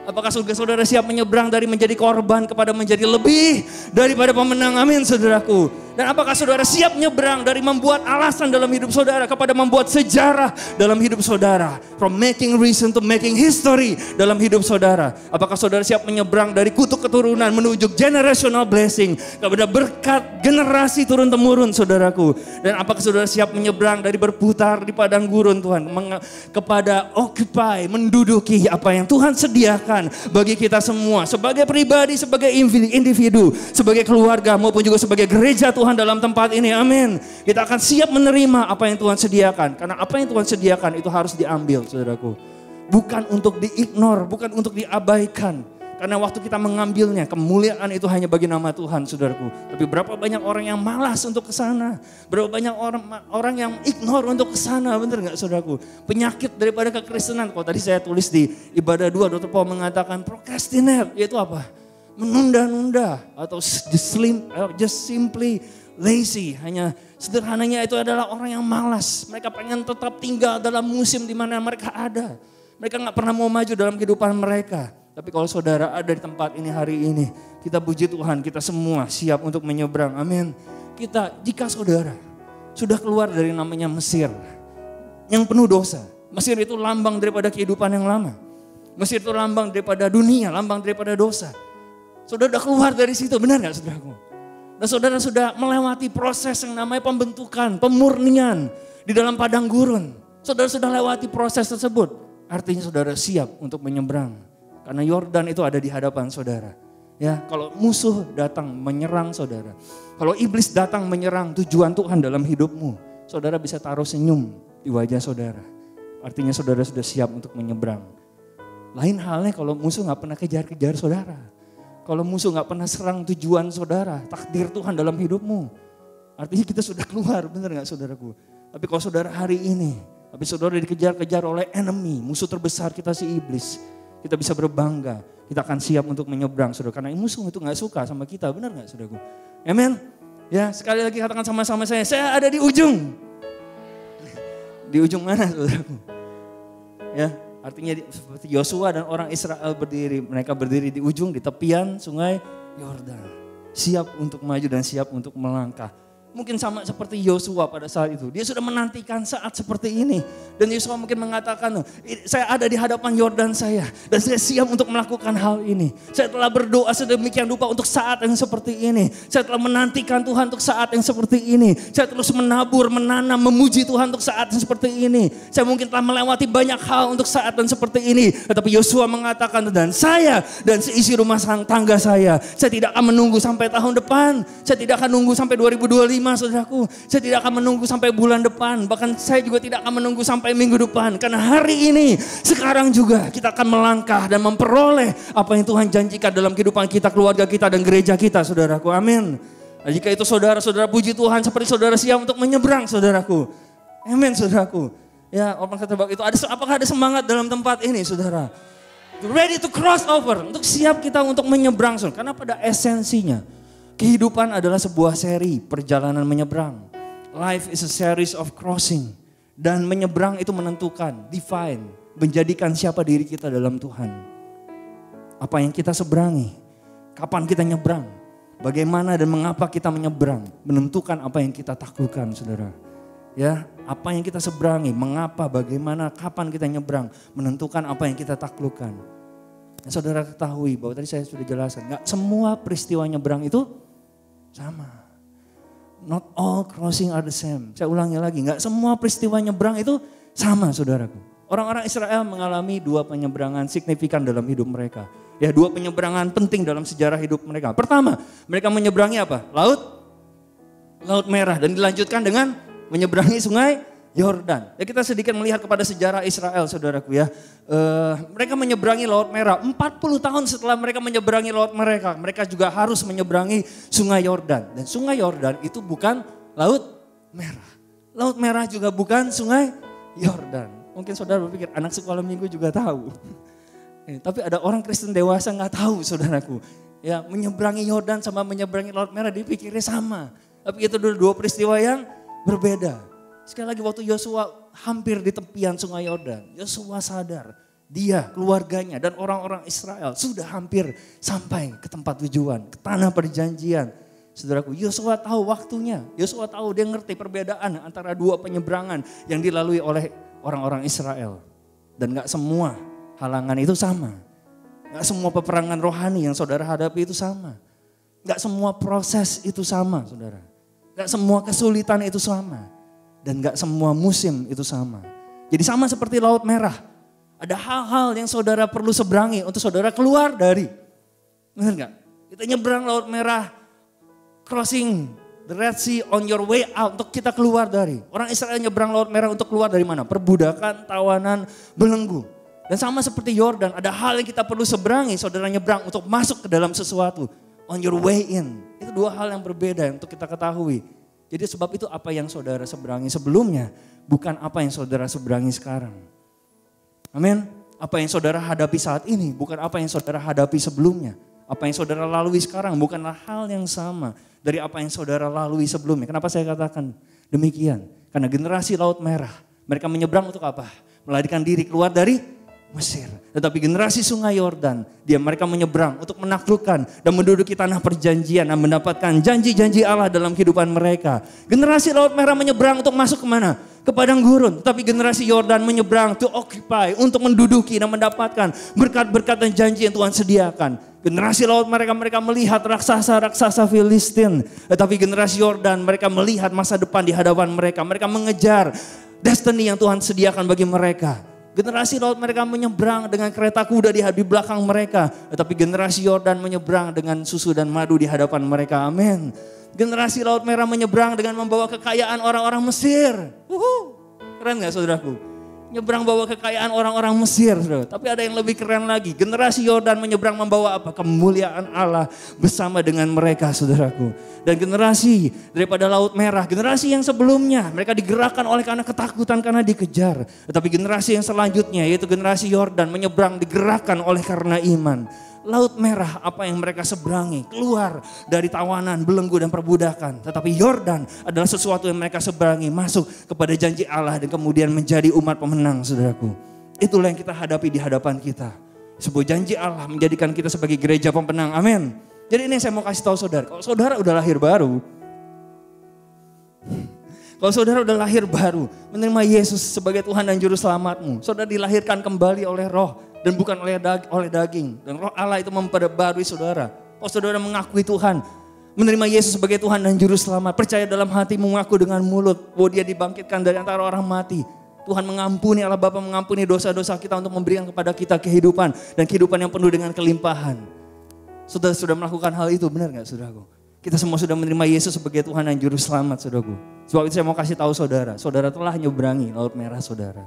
Apakah saudara siap menyeberang dari menjadi korban kepada menjadi lebih daripada pemenang? Amin saudaraku. Dan apakah saudara siap menyeberang dari membuat alasan dalam hidup saudara kepada membuat sejarah dalam hidup saudara? From making reason to making history dalam hidup saudara. Apakah saudara siap menyeberang dari kutuk keturunan menuju generational blessing kepada berkat generasi turun-temurun saudaraku? Dan apakah saudara siap menyeberang dari berputar di padang gurun Tuhan kepada occupy, menduduki apa yang Tuhan sediakan bagi kita semua sebagai pribadi, sebagai individu, sebagai keluarga maupun juga sebagai gereja Tuhan dalam tempat ini. Amin. Kita akan siap menerima apa yang Tuhan sediakan. Karena apa yang Tuhan sediakan itu harus diambil saudaraku. Bukan untuk diignore, bukan untuk diabaikan. Karena waktu kita mengambilnya, kemuliaan itu hanya bagi nama Tuhan saudaraku. Tapi berapa banyak orang yang malas untuk ke sana. Berapa banyak orang yang ignore untuk ke sana. Benar gak saudaraku? Penyakit daripada kekristenan. Kalau tadi saya tulis di ibadah 2, Dr. Paul mengatakan procrastinate. Yaitu apa? Menunda-nunda. Atau just simply lazy. Hanya sederhananya itu adalah orang yang malas. Mereka pengen tetap tinggal dalam musim di mana mereka ada. Mereka gak pernah mau maju dalam kehidupan mereka. Tapi kalau saudara ada di tempat ini hari ini, kita puji Tuhan, kita semua siap untuk menyeberang. Amin. Jika saudara sudah keluar dari namanya Mesir, yang penuh dosa. Mesir itu lambang daripada kehidupan yang lama. Mesir itu lambang daripada dunia, lambang daripada dosa. Saudara sudah keluar dari situ, benar gak saudaraku? Dan saudara sudah melewati proses yang namanya pembentukan, pemurnian di dalam padang gurun. Saudara sudah lewati proses tersebut. Artinya saudara siap untuk menyeberang. Karena Yordan itu ada di hadapan saudara. Ya, kalau musuh datang menyerang saudara. Kalau iblis datang menyerang tujuan Tuhan dalam hidupmu. Saudara bisa taruh senyum di wajah saudara. Artinya saudara sudah siap untuk menyeberang. Lain halnya kalau musuh gak pernah kejar-kejar saudara. Kalau musuh gak pernah serang tujuan saudara. Takdir Tuhan dalam hidupmu. Artinya kita sudah keluar, benar gak saudaraku? Tapi kalau saudara hari ini, tapi saudara dikejar-kejar oleh enemy. Musuh terbesar kita si iblis. Kita bisa berbangga, kita akan siap untuk menyeberang saudara. Karena musuh itu gak suka sama kita, benar gak saudaraku? Amen. Ya, sekali lagi katakan sama-sama saya ada di ujung. Di ujung mana saudaraku? Ya, artinya seperti Yosua dan orang Israel berdiri. Mereka berdiri di ujung, di tepian sungai Yordan. Siap untuk maju dan siap untuk melangkah. Mungkin sama seperti Yosua pada saat itu. Dia sudah menantikan saat seperti ini. Dan Yosua mungkin mengatakan, saya ada di hadapan Yordan saya. Dan saya siap untuk melakukan hal ini. Saya telah berdoa sedemikian rupa untuk saat yang seperti ini. Saya telah menantikan Tuhan untuk saat yang seperti ini. Saya terus menabur, menanam, memuji Tuhan untuk saat yang seperti ini. Saya mungkin telah melewati banyak hal untuk saat yang seperti ini. Tetapi Yosua mengatakan, dan saya dan seisi rumah tangga saya tidak akan menunggu sampai tahun depan. Saya tidak akan menunggu sampai 2025. Saudaraku, saya tidak akan menunggu sampai bulan depan, bahkan saya juga tidak akan menunggu sampai minggu depan, karena hari ini, sekarang juga kita akan melangkah dan memperoleh apa yang Tuhan janjikan dalam kehidupan kita, keluarga kita dan gereja kita, saudaraku, amin. Nah, jika itu saudara puji Tuhan seperti saudara siap untuk menyeberang, saudaraku, amin saudaraku. Ya, orang kata itu apakah ada semangat dalam tempat ini, saudara? Ready to cross over, untuk siap kita untuk menyeberang, saudara. Karena pada esensinya, kehidupan adalah sebuah seri perjalanan menyeberang. Life is a series of crossing. Dan menyeberang itu menentukan, define, menjadikan siapa diri kita dalam Tuhan. Apa yang kita seberangi, kapan kita nyebrang, bagaimana dan mengapa kita menyeberang, menentukan apa yang kita taklukkan, saudara. Ya, apa yang kita seberangi, mengapa, bagaimana, kapan kita nyebrang, menentukan apa yang kita taklukkan. Dan saudara ketahui bahwa tadi saya sudah jelaskan, gak semua peristiwa nyebrang itu sama. Not all crossing are the same. Saya ulangi lagi, gak semua peristiwa nyebrang itu sama, saudaraku. Orang-orang Israel mengalami 2 penyeberangan signifikan dalam hidup mereka. Ya, 2 penyeberangan penting dalam sejarah hidup mereka. Pertama, mereka menyeberangi apa? Laut Merah, dan dilanjutkan dengan menyeberangi sungai Yordan. Ya, kita sedikit melihat kepada sejarah Israel, saudaraku ya. Mereka menyeberangi Laut Merah. 40 tahun setelah mereka menyeberangi Laut Merah, mereka juga harus menyeberangi sungai Yordan. Dan sungai Yordan itu bukan Laut Merah. Laut Merah juga bukan sungai Yordan. Mungkin saudara berpikir anak sekolah minggu juga tahu. Tapi ada orang Kristen dewasa gak tahu, saudaraku. Ya, menyeberangi Yordan sama menyeberangi Laut Merah dipikirnya sama. Tapi itu 2 peristiwa yang berbeda. Sekali lagi waktu Yosua hampir di tepian sungai Yordan, Yosua sadar dia, keluarganya, dan orang-orang Israel sudah hampir sampai ke tempat tujuan, ke tanah perjanjian. Saudaraku, Yosua tahu waktunya. Yosua tahu, dia ngerti perbedaan antara dua penyeberangan yang dilalui oleh orang-orang Israel. Dan gak semua halangan itu sama. Gak semua peperangan rohani yang saudara hadapi itu sama. Gak semua proses itu sama, saudara. Gak semua kesulitan itu sama. Dan gak semua musim itu sama. Jadi sama seperti Laut Merah. Ada hal-hal yang saudara perlu seberangi untuk saudara keluar dari. Benar gak? Kita nyebrang Laut Merah, crossing the Red Sea on your way out, untuk kita keluar dari. Orang Israel nyebrang Laut Merah untuk keluar dari mana? Perbudakan, tawanan, belenggu. Dan sama seperti Yordan, ada hal yang kita perlu seberangi, saudara nyebrang untuk masuk ke dalam sesuatu. On your way in. Itu dua hal yang berbeda untuk kita ketahui. Jadi sebab itu apa yang saudara seberangi sebelumnya, bukan apa yang saudara seberangi sekarang. Amin. Apa yang saudara hadapi saat ini, bukan apa yang saudara hadapi sebelumnya. Apa yang saudara lalui sekarang bukanlah hal yang sama dari apa yang saudara lalui sebelumnya. Kenapa saya katakan demikian? Karena generasi Laut Merah, mereka menyeberang untuk apa? Melarikan diri keluar dari Mesir. Tetapi generasi Sungai Yordan, mereka menyeberang untuk menaklukkan dan menduduki tanah perjanjian dan mendapatkan janji-janji Allah dalam kehidupan mereka. Generasi Laut Merah menyeberang untuk masuk kemana? Ke padang gurun. Tetapi generasi Yordan menyeberang to occupy, untuk menduduki dan mendapatkan berkat-berkat dan janji yang Tuhan sediakan. Generasi Laut mereka melihat raksasa-raksasa Filistin. Tetapi generasi Yordan mereka melihat masa depan di hadapan mereka. Mereka mengejar destiny yang Tuhan sediakan bagi mereka. Generasi Laut mereka menyeberang dengan kereta kuda di belakang mereka. Tetapi generasi Yordan menyeberang dengan susu dan madu di hadapan mereka. Amin. Generasi Laut Merah menyeberang dengan membawa kekayaan orang-orang Mesir. Keren gak saudaraku? Nyebrang bawa kekayaan orang-orang Mesir, saudara. Tapi ada yang lebih keren lagi. Generasi Yordan menyeberang membawa apa? Kemuliaan Allah bersama dengan mereka, saudaraku. Dan generasi daripada Laut Merah, generasi yang sebelumnya, mereka digerakkan oleh karena ketakutan, karena dikejar. Tetapi generasi yang selanjutnya, yaitu generasi Yordan, menyeberang digerakkan oleh karena iman. Laut Merah apa yang mereka seberangi, keluar dari tawanan, belenggu dan perbudakan. Tetapi Yordan adalah sesuatu yang mereka seberangi, masuk kepada janji Allah dan kemudian menjadi umat pemenang, saudaraku. Itulah yang kita hadapi di hadapan kita. Sebuah janji Allah menjadikan kita sebagai gereja pemenang, amin. Jadi ini saya mau kasih tahu saudara, kalau saudara udah lahir baru, kalau saudara udah lahir baru, menerima Yesus sebagai Tuhan dan Juru Selamatmu, saudara dilahirkan kembali oleh Roh. Dan bukan oleh daging. Dan Roh Allah itu memperbarui saudara. Kalau saudara mengakui Tuhan, menerima Yesus sebagai Tuhan dan Juru Selamat, percaya dalam hati, mengaku dengan mulut bahwa dia dibangkitkan dari antara orang mati. Tuhan mengampuni, Allah Bapa mengampuni dosa-dosa kita untuk memberikan kepada kita kehidupan. Dan kehidupan yang penuh dengan kelimpahan. Saudara sudah melakukan hal itu, benar gak saudaraku? Kita semua sudah menerima Yesus sebagai Tuhan dan Juru Selamat, saudaraku. Sebab itu saya mau kasih tahu saudara, saudara telah nyeberangi Laut Merah, saudara.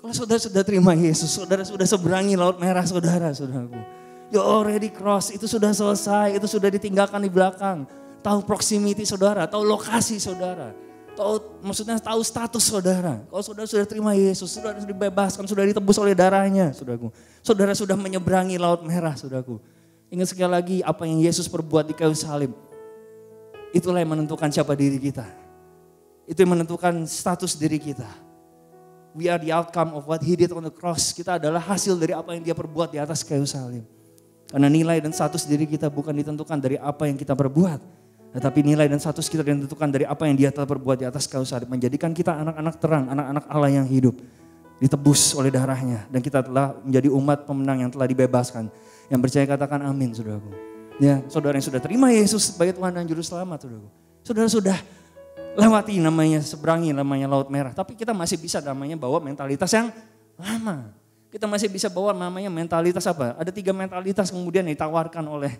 Kalau saudara sudah terima Yesus, saudara sudah seberangi Laut Merah, saudaraku. You already cross, itu sudah selesai, itu sudah ditinggalkan di belakang. Tahu proximity saudara, tahu lokasi saudara. Tahu status saudara. Kalau saudara sudah terima Yesus, saudara sudah dibebaskan, sudah ditebus oleh darahnya, saudaraku. Saudara sudah menyeberangi Laut Merah, saudaraku. Ingat sekali lagi apa yang Yesus perbuat di kayu salib. Itulah yang menentukan siapa diri kita. Itu yang menentukan status diri kita. We are the outcome of what he did on the cross. Kita adalah hasil dari apa yang dia perbuat di atas kayu salib. Karena nilai dan status diri kita bukan ditentukan dari apa yang kita perbuat. Tetapi nilai dan status kita ditentukan dari apa yang dia telah perbuat di atas kayu salib. Menjadikan kita anak-anak terang, anak-anak Allah yang hidup. Ditebus oleh darahnya. Dan kita telah menjadi umat pemenang yang telah dibebaskan. Yang percaya katakan amin, saudaraku. Ya, saudara yang sudah terima Yesus sebagai Tuhan dan Juru Selamat, saudaraku. Saudara sudah lewati seberangi namanya Laut Merah. Tapi kita masih bisa namanya bawa mentalitas yang lama. Kita masih bisa bawa namanya mentalitas apa? Ada 3 mentalitas kemudian ditawarkan oleh,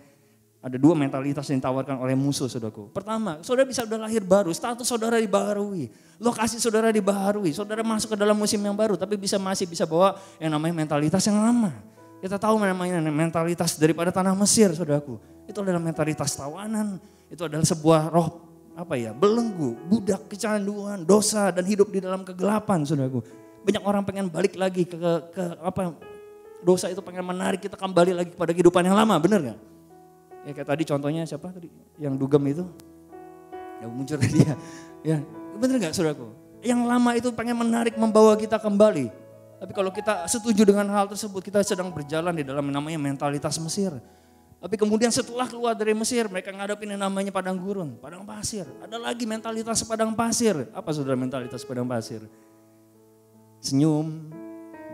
ada 2 mentalitas yang ditawarkan oleh musuh, saudaraku. Pertama, saudara bisa udah lahir baru, status saudara dibaharui. Lokasi saudara dibaharui, saudara masuk ke dalam musim yang baru. Tapi masih bisa bawa yang namanya mentalitas yang lama. Kita tahu namanya mentalitas daripada tanah Mesir, saudaraku. Itu adalah mentalitas tawanan, itu adalah sebuah roh belenggu, budak, kecanduan, dosa dan hidup di dalam kegelapan, saudaraku. Banyak orang pengen balik lagi ke dosa itu, pengen menarik kita kembali lagi kepada kehidupan yang lama, benar gak? Ya kayak tadi contohnya siapa tadi yang dugem itu, ya muncul dia, ya benar gak saudaraku? Yang lama itu pengen menarik membawa kita kembali. Tapi kalau kita setuju dengan hal tersebut, kita sedang berjalan di dalam namanya mentalitas Mesir. Tapi kemudian setelah keluar dari Mesir, mereka ngadepin yang namanya padang gurun, padang pasir. Ada lagi mentalitas padang pasir. Apa saudara mentalitas padang pasir? Senyum,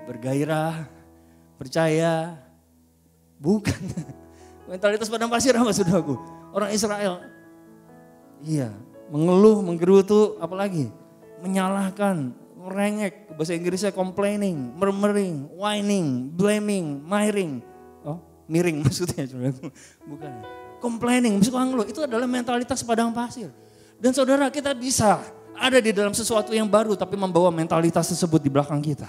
bergairah, percaya. Bukan. Mentalitas padang pasir apa saudaraku? Orang Israel. Iya, mengeluh, menggerutu, apalagi? Menyalahkan, merengek. Bahasa Inggrisnya complaining, murmuring, whining, blaming, miring. Oh, miring maksudnya saudaraku. Bukan. Complaining, suka ngeluh. Itu adalah mentalitas padang pasir. Dan saudara, kita bisa ada di dalam sesuatu yang baru tapi membawa mentalitas tersebut di belakang kita.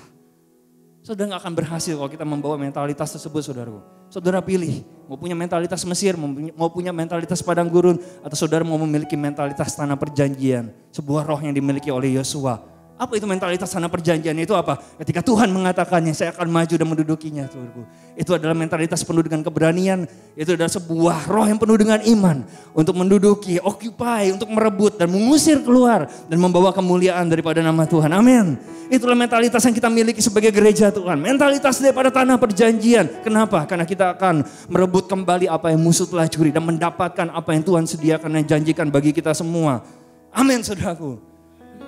Saudara gak akan berhasil kalau kita membawa mentalitas tersebut, saudaraku. Saudara pilih, mau punya mentalitas Mesir, mau punya mentalitas padang gurun, atau saudara mau memiliki mentalitas tanah perjanjian, sebuah roh yang dimiliki oleh Yosua. Apa itu mentalitas tanah perjanjian? Itu apa? Ketika Tuhan mengatakannya, saya akan maju dan mendudukinya. Itu adalah mentalitas penuh dengan keberanian. Itu adalah sebuah roh yang penuh dengan iman. Untuk menduduki, occupy, untuk merebut dan mengusir keluar. Dan membawa kemuliaan daripada nama Tuhan. Amin. Itulah mentalitas yang kita miliki sebagai gereja Tuhan. Mentalitas daripada tanah perjanjian. Kenapa? Karena kita akan merebut kembali apa yang musuh telah curi. Dan mendapatkan apa yang Tuhan sediakan dan janjikan bagi kita semua. Amin saudaraku.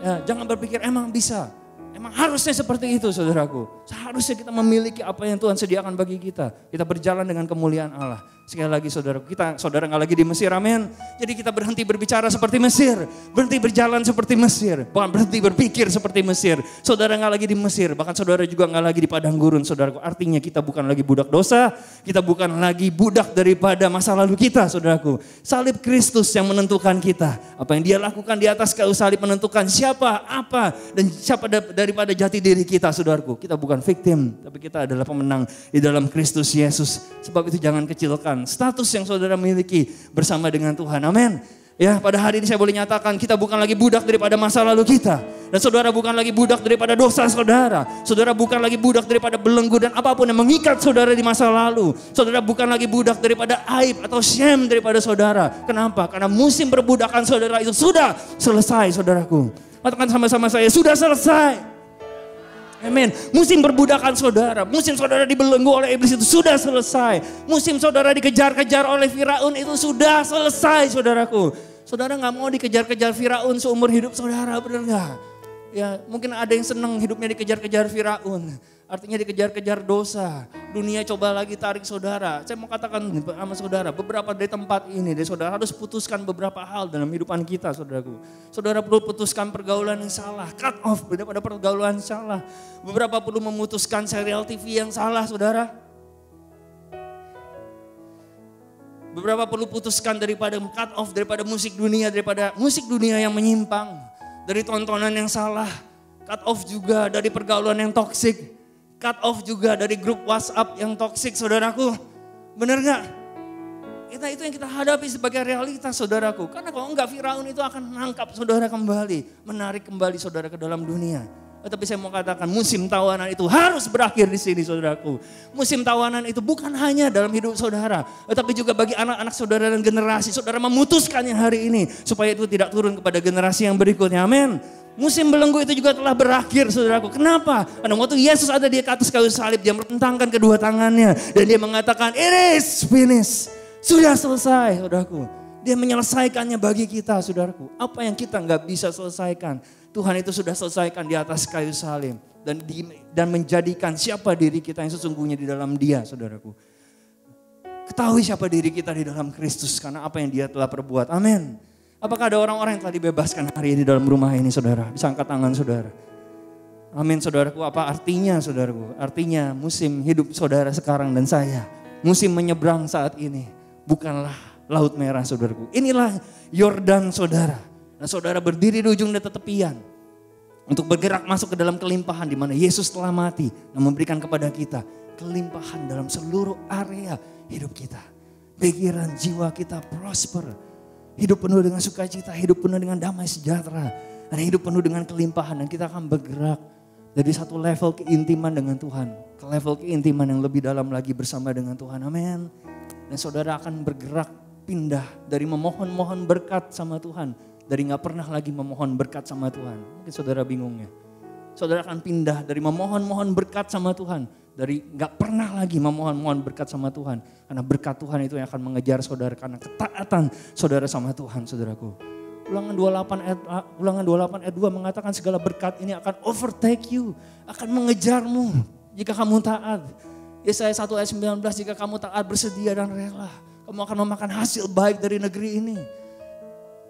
Ya, jangan berpikir emang bisa, emang harusnya seperti itu saudaraku. Seharusnya kita memiliki apa yang Tuhan sediakan bagi kita. Kita berjalan dengan kemuliaan Allah. Sekali lagi saudaraku, saudara gak lagi di Mesir, amin. Jadi kita berhenti berbicara seperti Mesir, berhenti berjalan seperti Mesir, bukan berhenti berpikir seperti Mesir. Saudara gak lagi di Mesir, bahkan saudara juga gak lagi di padang gurun saudaraku. Artinya kita bukan lagi budak dosa, kita bukan lagi budak daripada masa lalu kita saudaraku. Salib Kristus yang menentukan kita. Apa yang dia lakukan di atas kayu salib menentukan siapa, apa, dan siapa daripada jati diri kita saudaraku. Kita bukan victim, tapi kita adalah pemenang di dalam Kristus Yesus. Sebab itu jangan kecilkan status yang saudara miliki bersama dengan Tuhan. Amin. Ya, pada hari ini saya boleh nyatakan kita bukan lagi budak daripada masa lalu kita. Dan saudara bukan lagi budak daripada dosa saudara. Saudara bukan lagi budak daripada belenggu dan apapun yang mengikat saudara di masa lalu. Saudara bukan lagi budak daripada aib atau shame daripada saudara. Kenapa? Karena musim perbudakan saudara itu sudah selesai saudaraku. Katakan sama-sama saya, sudah selesai. Amin. Musim perbudakan saudara, musim saudara dibelenggu oleh iblis itu sudah selesai. Musim saudara dikejar-kejar oleh Firaun itu sudah selesai saudaraku. Saudara gak mau dikejar-kejar Firaun seumur hidup saudara, benar gak? Ya mungkin ada yang senang hidupnya dikejar-kejar Firaun. Artinya dikejar-kejar dosa. Dunia coba lagi tarik saudara. Saya mau katakan sama saudara, beberapa dari tempat ini, saudara harus putuskan beberapa hal dalam hidupan kita saudaraku. Saudara perlu putuskan pergaulan yang salah, cut off daripada pergaulan yang salah. Beberapa perlu memutuskan serial TV yang salah saudara. Beberapa perlu putuskan daripada cut off daripada musik dunia yang menyimpang. Dari tontonan yang salah, cut off juga dari pergaulan yang toksik. Cut off juga dari grup WhatsApp yang toksik saudaraku. Benar gak? Itu yang kita hadapi sebagai realitas saudaraku. Karena kalau enggak Firaun itu akan menangkap saudara kembali. Menarik kembali saudara ke dalam dunia. Tapi saya mau katakan musim tawanan itu harus berakhir di sini saudaraku. Musim tawanan itu bukan hanya dalam hidup saudara. Tetapi juga bagi anak-anak saudara dan generasi. Saudara memutuskannya hari ini. Supaya itu tidak turun kepada generasi yang berikutnya. Amin. Musim belenggu itu juga telah berakhir saudaraku. Kenapa? Karena waktu Yesus ada di atas kayu salib, dia merentangkan kedua tangannya. Dan dia mengatakan, it is finished. Sudah selesai saudaraku. Dia menyelesaikannya bagi kita saudaraku. Apa yang kita gak bisa selesaikan, Tuhan itu sudah selesaikan di atas kayu salib. Dan menjadikan siapa diri kita yang sesungguhnya di dalam dia saudaraku. Ketahui siapa diri kita di dalam Kristus karena apa yang dia telah perbuat. Amin. Apakah ada orang-orang yang telah dibebaskan hari ini dalam rumah ini saudara? Bisa angkat tangan saudara. Amin saudaraku. Apa artinya saudaraku? Artinya musim hidup saudara sekarang dan saya. Musim menyeberang saat ini. Bukanlah Laut Merah saudaraku. Inilah Yordan saudara. Nah saudara berdiri di ujung tepian. Untuk bergerak masuk ke dalam kelimpahan di mana Yesus telah mati. Dan memberikan kepada kita kelimpahan dalam seluruh area hidup kita. Pikiran jiwa kita prosper. Hidup penuh dengan sukacita, hidup penuh dengan damai sejahtera. Dan hidup penuh dengan kelimpahan. Dan kita akan bergerak dari satu level keintiman dengan Tuhan. Ke level keintiman yang lebih dalam lagi bersama dengan Tuhan. Amin. Dan saudara akan bergerak pindah dari memohon-mohon berkat sama Tuhan. Dari gak pernah lagi memohon berkat sama Tuhan. Mungkin saudara bingung ya. Saudara akan pindah dari memohon-mohon berkat sama Tuhan. Dari gak pernah lagi memohon-mohon berkat sama Tuhan. Karena berkat Tuhan itu yang akan mengejar saudara. Karena ketaatan saudara sama Tuhan, saudaraku. Ulangan 28 ayat 2 mengatakan segala berkat ini akan overtake you. Akan mengejarmu jika kamu taat. Yesaya 1 ayat 19, jika kamu taat, bersedia dan rela, kamu akan memakan hasil baik dari negeri ini.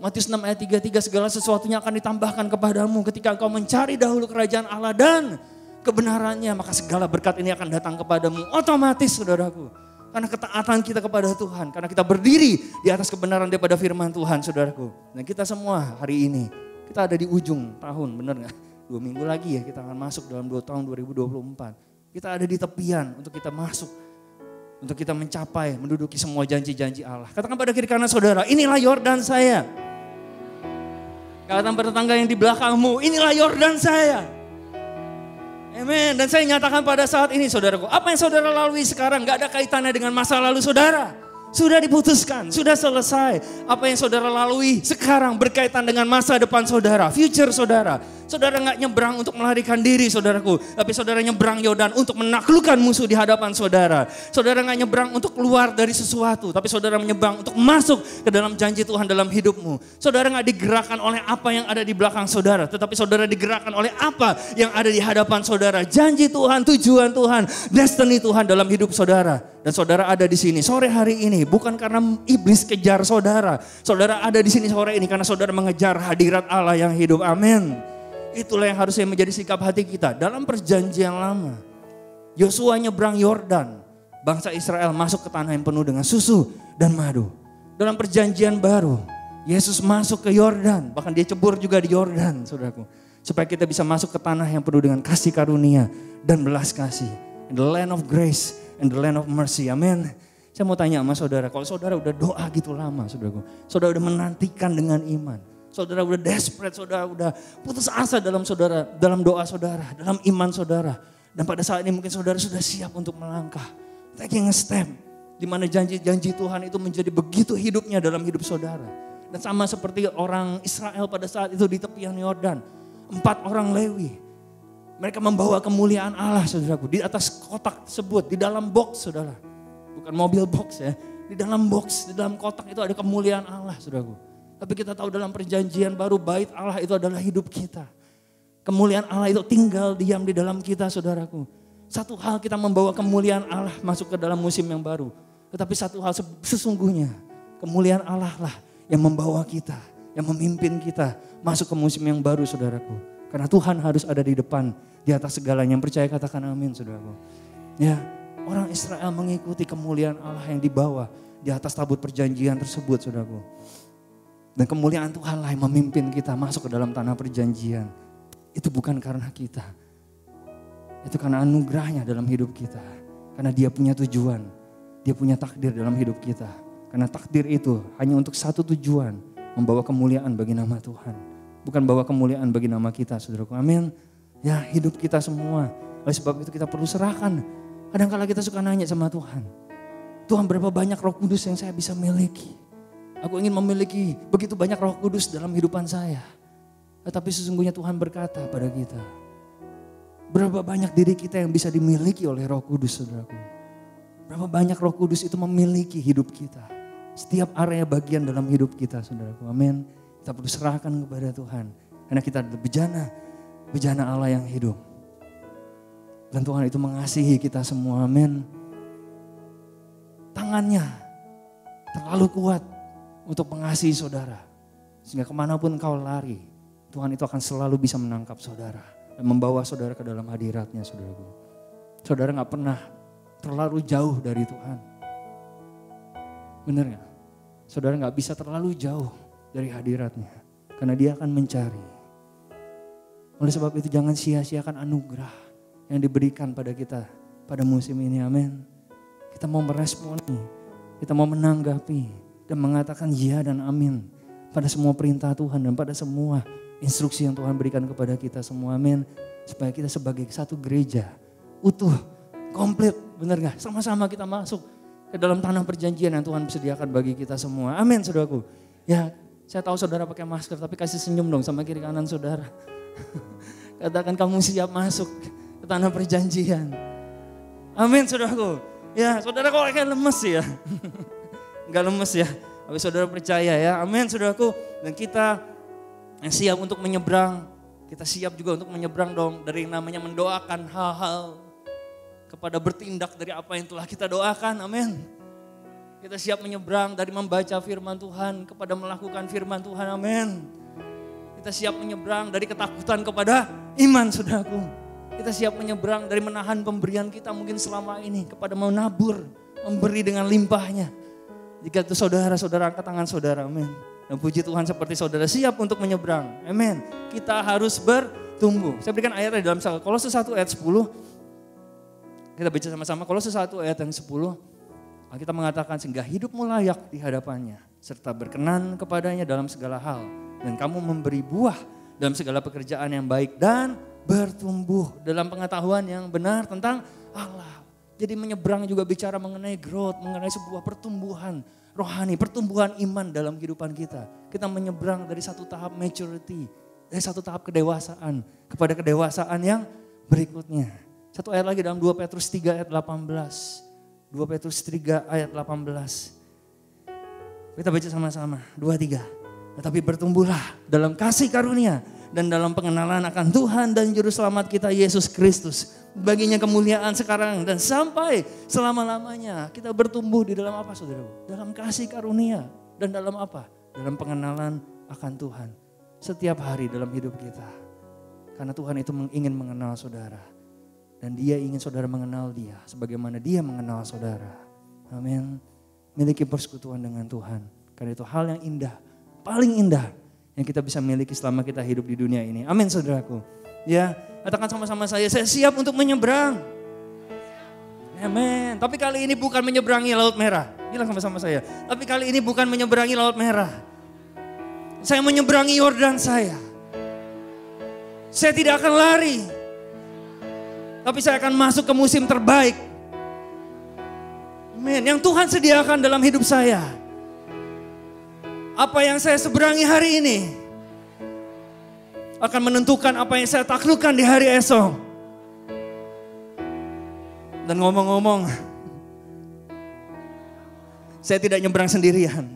Matius 6 ayat 33, segala sesuatunya akan ditambahkan kepadamu ketika engkau mencari dahulu kerajaan Allah dan kebenarannya, maka segala berkat ini akan datang kepadamu otomatis, saudaraku. Karena ketaatan kita kepada Tuhan, karena kita berdiri di atas kebenaran daripada firman Tuhan, saudaraku. Nah, kita semua hari ini, kita ada di ujung tahun, benar gak? 2 minggu lagi ya kita akan masuk dalam 2 tahun 2024. Kita ada di tepian untuk kita masuk, untuk kita mencapai, menduduki semua janji-janji Allah. Katakan pada kiri kanan saudara, inilah Yordan saya. Katakan pada tetangga yang di belakangmu, inilah Yordan saya. Amin. Dan saya nyatakan pada saat ini saudaraku, apa yang saudara lalui sekarang gak ada kaitannya dengan masa lalu saudara. Sudah diputuskan, sudah selesai. Apa yang saudara lalui sekarang berkaitan dengan masa depan saudara, future saudara. Saudara gak nyebrang untuk melarikan diri saudaraku. Tapi saudara nyebrang Yordan untuk menaklukkan musuh di hadapan saudara. Saudara gak nyebrang untuk keluar dari sesuatu. Tapi saudara menyebrang untuk masuk ke dalam janji Tuhan dalam hidupmu. Saudara gak digerakkan oleh apa yang ada di belakang saudara. Tetapi saudara digerakkan oleh apa yang ada di hadapan saudara. Janji Tuhan, tujuan Tuhan, destiny Tuhan dalam hidup saudara. Dan saudara ada di sini sore hari ini bukan karena iblis kejar saudara. Saudara ada di sini sore ini karena saudara mengejar hadirat Allah yang hidup. Amin. Itulah yang harusnya menjadi sikap hati kita. Dalam perjanjian lama, Yosua nyebrang Yordan. Bangsa Israel masuk ke tanah yang penuh dengan susu dan madu. Dalam perjanjian baru, Yesus masuk ke Yordan. Bahkan dia cebur juga di Yordan, saudaraku. Supaya kita bisa masuk ke tanah yang penuh dengan kasih karunia dan belas kasih. In the land of grace and the land of mercy. Amin. Saya mau tanya sama saudara, kalau saudara udah doa gitu lama, saudaraku. Saudara udah menantikan dengan iman. Saudara udah desperate, saudara udah putus asa dalam doa saudara, dalam iman saudara. Dan pada saat ini mungkin saudara sudah siap untuk melangkah. Taking a step. Di mana janji-janji Tuhan itu menjadi begitu hidupnya dalam hidup saudara. Dan sama seperti orang Israel pada saat itu di tepian Yordan. 4 orang Lewi. Mereka membawa kemuliaan Allah, saudaraku. Di atas kotak tersebut, di dalam box, saudara. Bukan mobil box ya. Di dalam box, di dalam kotak itu ada kemuliaan Allah, saudaraku. Tapi kita tahu dalam perjanjian baru bait Allah itu adalah hidup kita. Kemuliaan Allah itu tinggal diam di dalam kita, saudaraku. Satu hal kita membawa kemuliaan Allah masuk ke dalam musim yang baru. Tetapi satu hal sesungguhnya kemuliaan Allah lah yang membawa kita, yang memimpin kita masuk ke musim yang baru, saudaraku. Karena Tuhan harus ada di depan, di atas segalanya. Yang percaya katakan amin, saudaraku. Ya, orang Israel mengikuti kemuliaan Allah yang dibawa di atas tabut perjanjian tersebut, saudaraku. Dan kemuliaan Tuhan lah yang memimpin kita masuk ke dalam tanah perjanjian. Itu bukan karena kita. Itu karena anugerahnya dalam hidup kita. Karena dia punya tujuan. Dia punya takdir dalam hidup kita. Karena takdir itu hanya untuk satu tujuan. Membawa kemuliaan bagi nama Tuhan. Bukan bawa kemuliaan bagi nama kita, saudaraku. Amin. Ya, hidup kita semua. Oleh sebab itu kita perlu serahkan. Kadang-kala kita suka nanya sama Tuhan. Tuhan, berapa banyak Roh Kudus yang saya bisa miliki? Aku ingin memiliki begitu banyak Roh Kudus dalam kehidupan saya. Tetapi sesungguhnya Tuhan berkata pada kita, berapa banyak diri kita yang bisa dimiliki oleh Roh Kudus, saudaraku. Berapa banyak Roh Kudus itu memiliki hidup kita. Setiap area bagian dalam hidup kita, saudaraku. Amin. Kita perlu serahkan kepada Tuhan. Karena kita adalah bejana Allah yang hidup. Dan Tuhan itu mengasihi kita semua, amin. Tangannya terlalu kuat untuk mengasihi saudara. Sehingga kemanapun kau lari, Tuhan itu akan selalu bisa menangkap saudara. Dan membawa saudara ke dalam hadiratnya, saudaraku. Saudara gak pernah terlalu jauh dari Tuhan. Benar gak? Saudara gak bisa terlalu jauh dari hadiratnya. Karena dia akan mencari. Oleh sebab itu jangan sia-siakan anugerah yang diberikan pada kita pada musim ini, amin. Kita mau meresponi, kita mau menanggapi. Dan mengatakan ya dan amin pada semua perintah Tuhan dan pada semua instruksi yang Tuhan berikan kepada kita semua, amin. Supaya kita sebagai satu gereja utuh, komplit, benar gak? Sama-sama kita masuk ke dalam tanah perjanjian yang Tuhan sediakan bagi kita semua, amin, saudaraku. Ya, saya tahu saudara pakai masker tapi kasih senyum dong sama kiri kanan saudara. Katakan kamu siap masuk ke tanah perjanjian. Amin saudaraku. Ya saudara kok kayak lemes ya. Enggak lemes ya. Tapi saudara percaya ya. Amin saudaraku. Dan kita yang siap untuk menyeberang. Kita siap juga untuk menyeberang dong. Dari yang namanya mendoakan hal-hal. Kepada bertindak dari apa yang telah kita doakan. Amin. Kita siap menyeberang dari membaca firman Tuhan kepada melakukan firman Tuhan. Amin. Kita siap menyeberang dari ketakutan kepada iman saudaraku. Kita siap menyeberang dari menahan pemberian kita mungkin selama ini kepada menabur, memberi dengan limpahnya. Jika itu saudara-saudara, angkat tangan saudara. Amin. Dan puji Tuhan seperti saudara siap untuk menyeberang. Amin. Kita harus bertumbuh. Saya berikan ayatnya dalam Kolose 1 ayat 10. Kita baca sama-sama Kolose 1 ayat yang 10. Kita mengatakan sehingga hidupmu layak di hadapannya. Serta berkenan kepadanya dalam segala hal. Dan kamu memberi buah dalam segala pekerjaan yang baik. Dan bertumbuh dalam pengetahuan yang benar tentang Allah. Jadi menyeberang juga bicara mengenai growth, mengenai sebuah pertumbuhan rohani, pertumbuhan iman dalam kehidupan kita. Kita menyeberang dari satu tahap maturity, dari satu tahap kedewasaan kepada kedewasaan yang berikutnya. Satu ayat lagi dalam 2 Petrus 3 ayat 18. 2 Petrus 3 ayat 18. Kita baca sama-sama, 2-3. Tetapi bertumbuhlah dalam kasih karunia dan dalam pengenalan akan Tuhan dan Juru Selamat kita Yesus Kristus. Baginya kemuliaan sekarang dan sampai selama-lamanya. Kita bertumbuh di dalam apa saudara? Dalam kasih karunia dan dalam apa? Dalam pengenalan akan Tuhan. Setiap hari dalam hidup kita. Karena Tuhan itu ingin mengenal saudara. Dan dia ingin saudara mengenal dia sebagaimana dia mengenal saudara. Amin. Miliki persekutuan dengan Tuhan. Karena itu hal yang indah, paling indah yang kita bisa miliki selama kita hidup di dunia ini. Amin saudaraku. Ya, katakan sama-sama saya siap untuk menyeberang. Amin. Tapi kali ini bukan menyeberangi Laut Merah. Bilang sama-sama saya. Tapi kali ini bukan menyeberangi Laut Merah. Saya menyeberangi Yordan saya. Saya tidak akan lari. Tapi saya akan masuk ke musim terbaik. Amin. Yang Tuhan sediakan dalam hidup saya. Apa yang saya seberangi hari ini akan menentukan apa yang saya taklukkan di hari esok. Dan ngomong-ngomong, saya tidak nyebrang sendirian.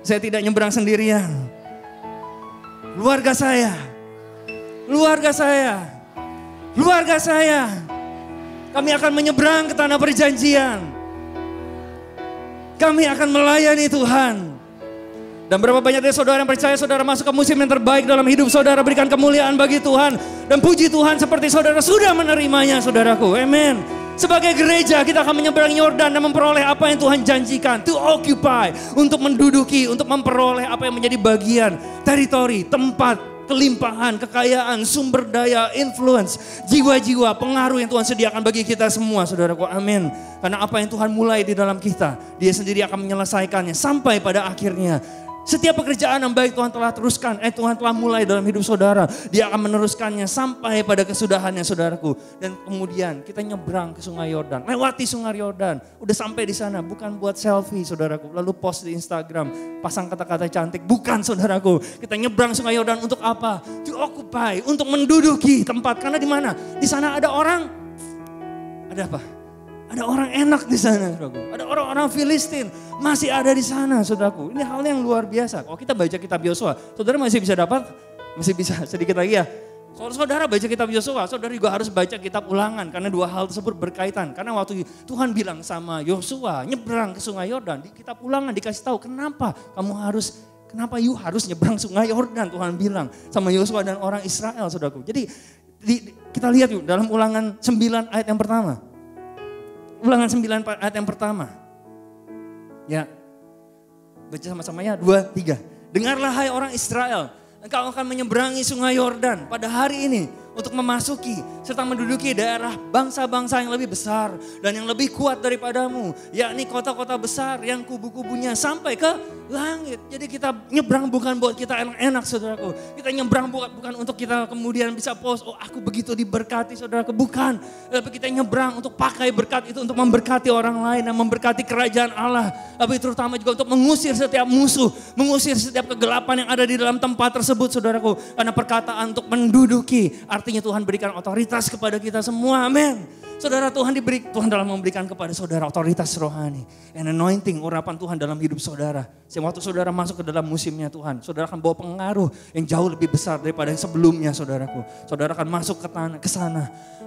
Saya tidak nyebrang sendirian. Keluarga saya, kami akan menyeberang ke tanah perjanjian. Kami akan melayani Tuhan. Dan berapa banyak dari saudara yang percaya saudara masuk ke musim yang terbaik dalam hidup saudara. Berikan kemuliaan bagi Tuhan. Dan puji Tuhan seperti saudara sudah menerimanya saudaraku. Amin. Sebagai gereja kita akan menyeberangi Yordan dan memperoleh apa yang Tuhan janjikan. To occupy, untuk menduduki, untuk memperoleh apa yang menjadi bagian. Teritori, tempat, kelimpahan, kekayaan, sumber daya, influence, jiwa-jiwa, pengaruh yang Tuhan sediakan bagi kita semua saudaraku. Amin. Karena apa yang Tuhan mulai di dalam kita, dia sendiri akan menyelesaikannya sampai pada akhirnya. Setiap pekerjaan yang baik Tuhan telah teruskan, Tuhan telah mulai dalam hidup saudara. Dia akan meneruskannya sampai pada kesudahannya saudaraku. Dan kemudian kita nyebrang ke sungai Yordan, lewati sungai Yordan. Udah sampai di sana, bukan buat selfie saudaraku. Lalu post di Instagram, pasang kata-kata cantik. Bukan saudaraku, kita nyebrang sungai Yordan untuk apa? To occupy, untuk menduduki tempat. Karena di mana? Di sana ada orang, ada apa? Ada orang enak di sana, saudaraku. Ada orang-orang Filistin masih ada di sana, saudaraku. Ini hal yang luar biasa. Kalau kita baca kitab Yosua, saudara masih bisa dapat, masih bisa sedikit lagi ya. Saudara baca kitab Yosua, saudara juga harus baca kitab Ulangan karena dua hal tersebut berkaitan. Karena waktu Tuhan bilang sama Yosua nyebrang ke sungai Yordan, di kitab Ulangan dikasih tahu kenapa you harus nyebrang sungai Yordan. Tuhan bilang sama Yosua dan orang Israel, saudaraku. Jadi kita lihat yuk dalam Ulangan 9 ayat yang pertama. Ulangan 9 ayat yang pertama. Ya, baca sama-sama ya, 2, 3. Dengarlah hai orang Israel, engkau akan menyeberangi sungai Yordan pada hari ini untuk memasuki serta menduduki daerah bangsa-bangsa yang lebih besar dan yang lebih kuat daripadamu, yakni kota-kota besar yang kubu-kubunya sampai ke langit. Jadi kita nyebrang bukan buat kita enak-enak saudaraku. Kita nyebrang bukan untuk kita kemudian bisa post, oh aku begitu diberkati saudaraku. Bukan, tapi kita nyebrang untuk pakai berkat itu untuk memberkati orang lain dan memberkati kerajaan Allah. Tapi terutama juga untuk mengusir setiap musuh, mengusir setiap kegelapan yang ada di dalam tempat tersebut saudaraku. Karena perkataan untuk menduduki, artinya Tuhan berikan otoritas kepada kita semua, amin. Saudara, Tuhan dalam memberikan kepada saudara otoritas rohani. And anointing, urapan Tuhan dalam hidup saudara. Waktu saudara masuk ke dalam musimnya Tuhan, saudara akan bawa pengaruh yang jauh lebih besar daripada yang sebelumnya saudaraku. Saudara akan masuk ke sana.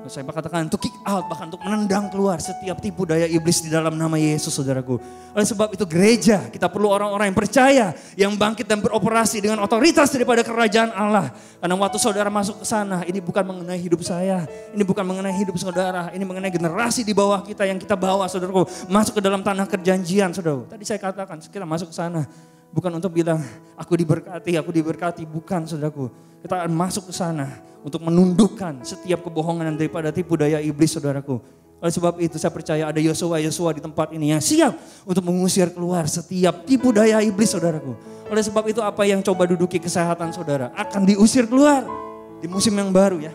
Saya katakan untuk kick out, bahkan untuk menendang keluar setiap tipu daya iblis di dalam nama Yesus saudaraku. Oleh sebab itu gereja, kita perlu orang-orang yang percaya, yang bangkit dan beroperasi dengan otoritas daripada kerajaan Allah. Karena waktu saudara masuk ke sana, ini bukan mengenai hidup saya, ini bukan mengenai hidup saudara, ini mengenai generasi di bawah kita yang kita bawa saudaraku. Masuk ke dalam tanah perjanjian saudaraku. Tadi saya katakan kita masuk ke sana bukan untuk bilang aku diberkati, bukan saudaraku. Kita akan masuk ke sana untuk menundukkan setiap kebohongan daripada tipu daya iblis saudaraku. Oleh sebab itu saya percaya ada Yosua di tempat ini yang siap untuk mengusir keluar setiap tipu daya iblis saudaraku. Oleh sebab itu apa yang coba duduki kesehatan saudara akan diusir keluar di musim yang baru ya.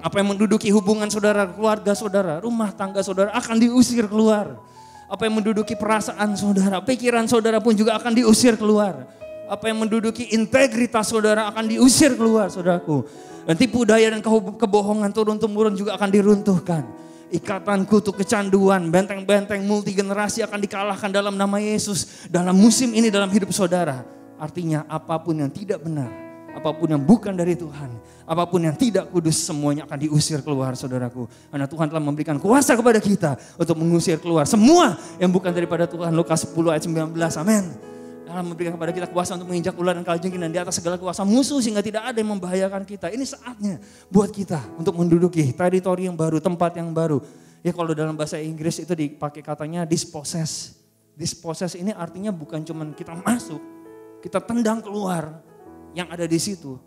Apa yang menduduki hubungan saudara, keluarga saudara, rumah tangga saudara akan diusir keluar. Apa yang menduduki perasaan saudara, pikiran saudara pun juga akan diusir keluar. Apa yang menduduki integritas saudara akan diusir keluar saudaraku. Dan tipu daya dan kebohongan turun-temurun juga akan diruntuhkan. Ikatan kutuk kecanduan, benteng-benteng multi generasi akan dikalahkan dalam nama Yesus. Dalam musim ini dalam hidup saudara. Artinya apapun yang tidak benar, apapun yang bukan dari Tuhan, apapun yang tidak kudus semuanya akan diusir keluar saudaraku. Karena Tuhan telah memberikan kuasa kepada kita untuk mengusir keluar semua yang bukan daripada Tuhan. Lukas 10 ayat 19, amin. Allah memberikan kepada kita kuasa untuk menginjak ular dan kalajengking dan di atas segala kuasa musuh sehingga tidak ada yang membahayakan kita. Ini saatnya buat kita untuk menduduki teritori yang baru, tempat yang baru. Ya kalau dalam bahasa Inggris itu dipakai katanya dispossess. Dispossess ini artinya bukan cuma kita masuk, kita tendang keluar yang ada di situ.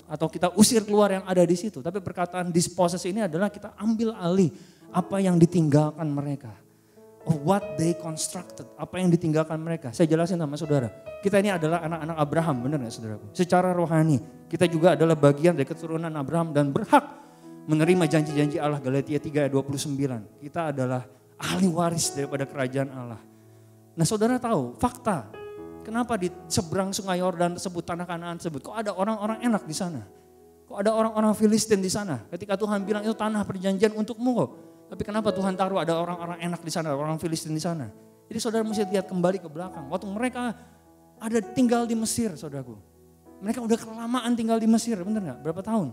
Atau kita usir keluar yang ada di situ. Tapi perkataan dispossess ini adalah kita ambil alih apa yang ditinggalkan mereka. What they constructed, apa yang ditinggalkan mereka. Saya jelasin sama saudara. Kita ini adalah anak-anak Abraham, benar gak saudaraku? Secara rohani, kita juga adalah bagian dari keturunan Abraham dan berhak menerima janji-janji Allah. Galatia 3 ayat 29. Kita adalah ahli waris daripada kerajaan Allah. Nah saudara tahu fakta, kenapa di seberang sungai Yordan tersebut, tanah Kanaan tersebut, kok ada orang-orang enak di sana? Kok ada orang-orang Filistin di sana? Ketika Tuhan bilang itu tanah perjanjian untukmu kok. Tapi kenapa Tuhan taruh ada orang-orang enak di sana, orang Filistin di sana? Jadi saudara mesti lihat kembali ke belakang. Waktu mereka ada tinggal di Mesir, saudaraku. Mereka udah kelamaan tinggal di Mesir, bener gak? Berapa tahun?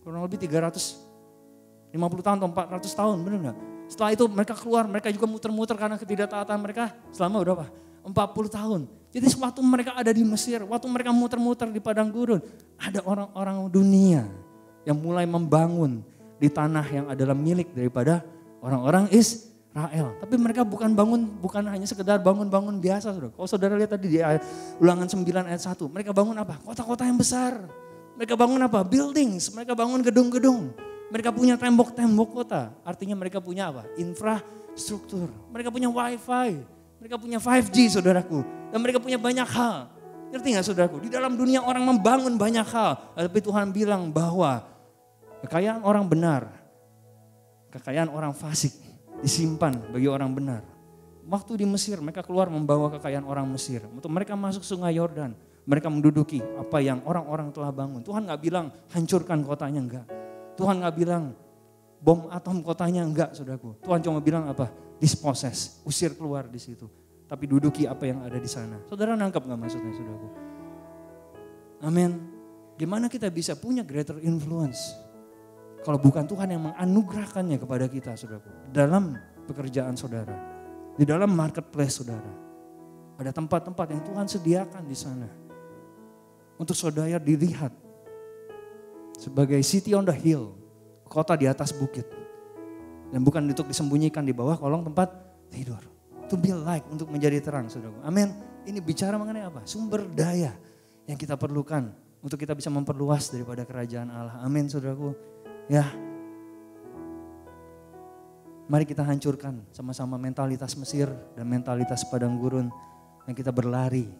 Kurang lebih 350 tahun atau 400 tahun, bener gak? Setelah itu mereka keluar, mereka juga muter-muter karena ketidaktaatan mereka selama berapa? 40 tahun. Jadi waktu mereka ada di Mesir, waktu mereka muter-muter di padang gurun, ada orang-orang dunia yang mulai membangun di tanah yang adalah milik daripada orang-orang Israel. Tapi mereka bukan hanya sekedar bangun-bangun biasa. Saudara. Kalau saudara lihat tadi di Ulangan 9 ayat 1, mereka bangun apa? Kota-kota yang besar. Mereka bangun apa? Buildings, mereka bangun gedung-gedung. Mereka punya tembok-tembok kota. Artinya mereka punya apa? Infrastruktur. Mereka punya wifi, mereka punya 5G saudaraku. Dan mereka punya banyak hal. Ngerti gak saudaraku? Di dalam dunia orang membangun banyak hal. Tapi Tuhan bilang bahwa kekayaan orang benar, kekayaan orang fasik disimpan bagi orang benar. Waktu di Mesir mereka keluar membawa kekayaan orang Mesir. Untuk mereka masuk sungai Yordan, mereka menduduki apa yang orang-orang telah bangun. Tuhan gak bilang hancurkan kotanya, enggak. Tuhan gak bilang bom atom kotanya, enggak saudaraku. Tuhan cuma bilang apa? Dispossess, usir keluar di situ. Tapi duduki apa yang ada di sana. Saudara nangkap gak maksudnya saudaraku? Amin. Gimana kita bisa punya greater influence? Kalau bukan Tuhan yang menganugerahkannya kepada kita saudaraku. Dalam pekerjaan saudara. Di dalam marketplace saudara. Ada tempat-tempat yang Tuhan sediakan di sana. Untuk saudara dilihat. Sebagai city on the hill. Kota di atas bukit. Dan bukan untuk disembunyikan di bawah kolong tempat tidur. To be light, untuk menjadi terang saudaraku. Amin. Ini bicara mengenai apa? Sumber daya yang kita perlukan untuk kita bisa memperluas daripada kerajaan Allah. Amin saudaraku. Ya, mari kita hancurkan sama-sama mentalitas Mesir dan mentalitas padang gurun. Yang kita berlari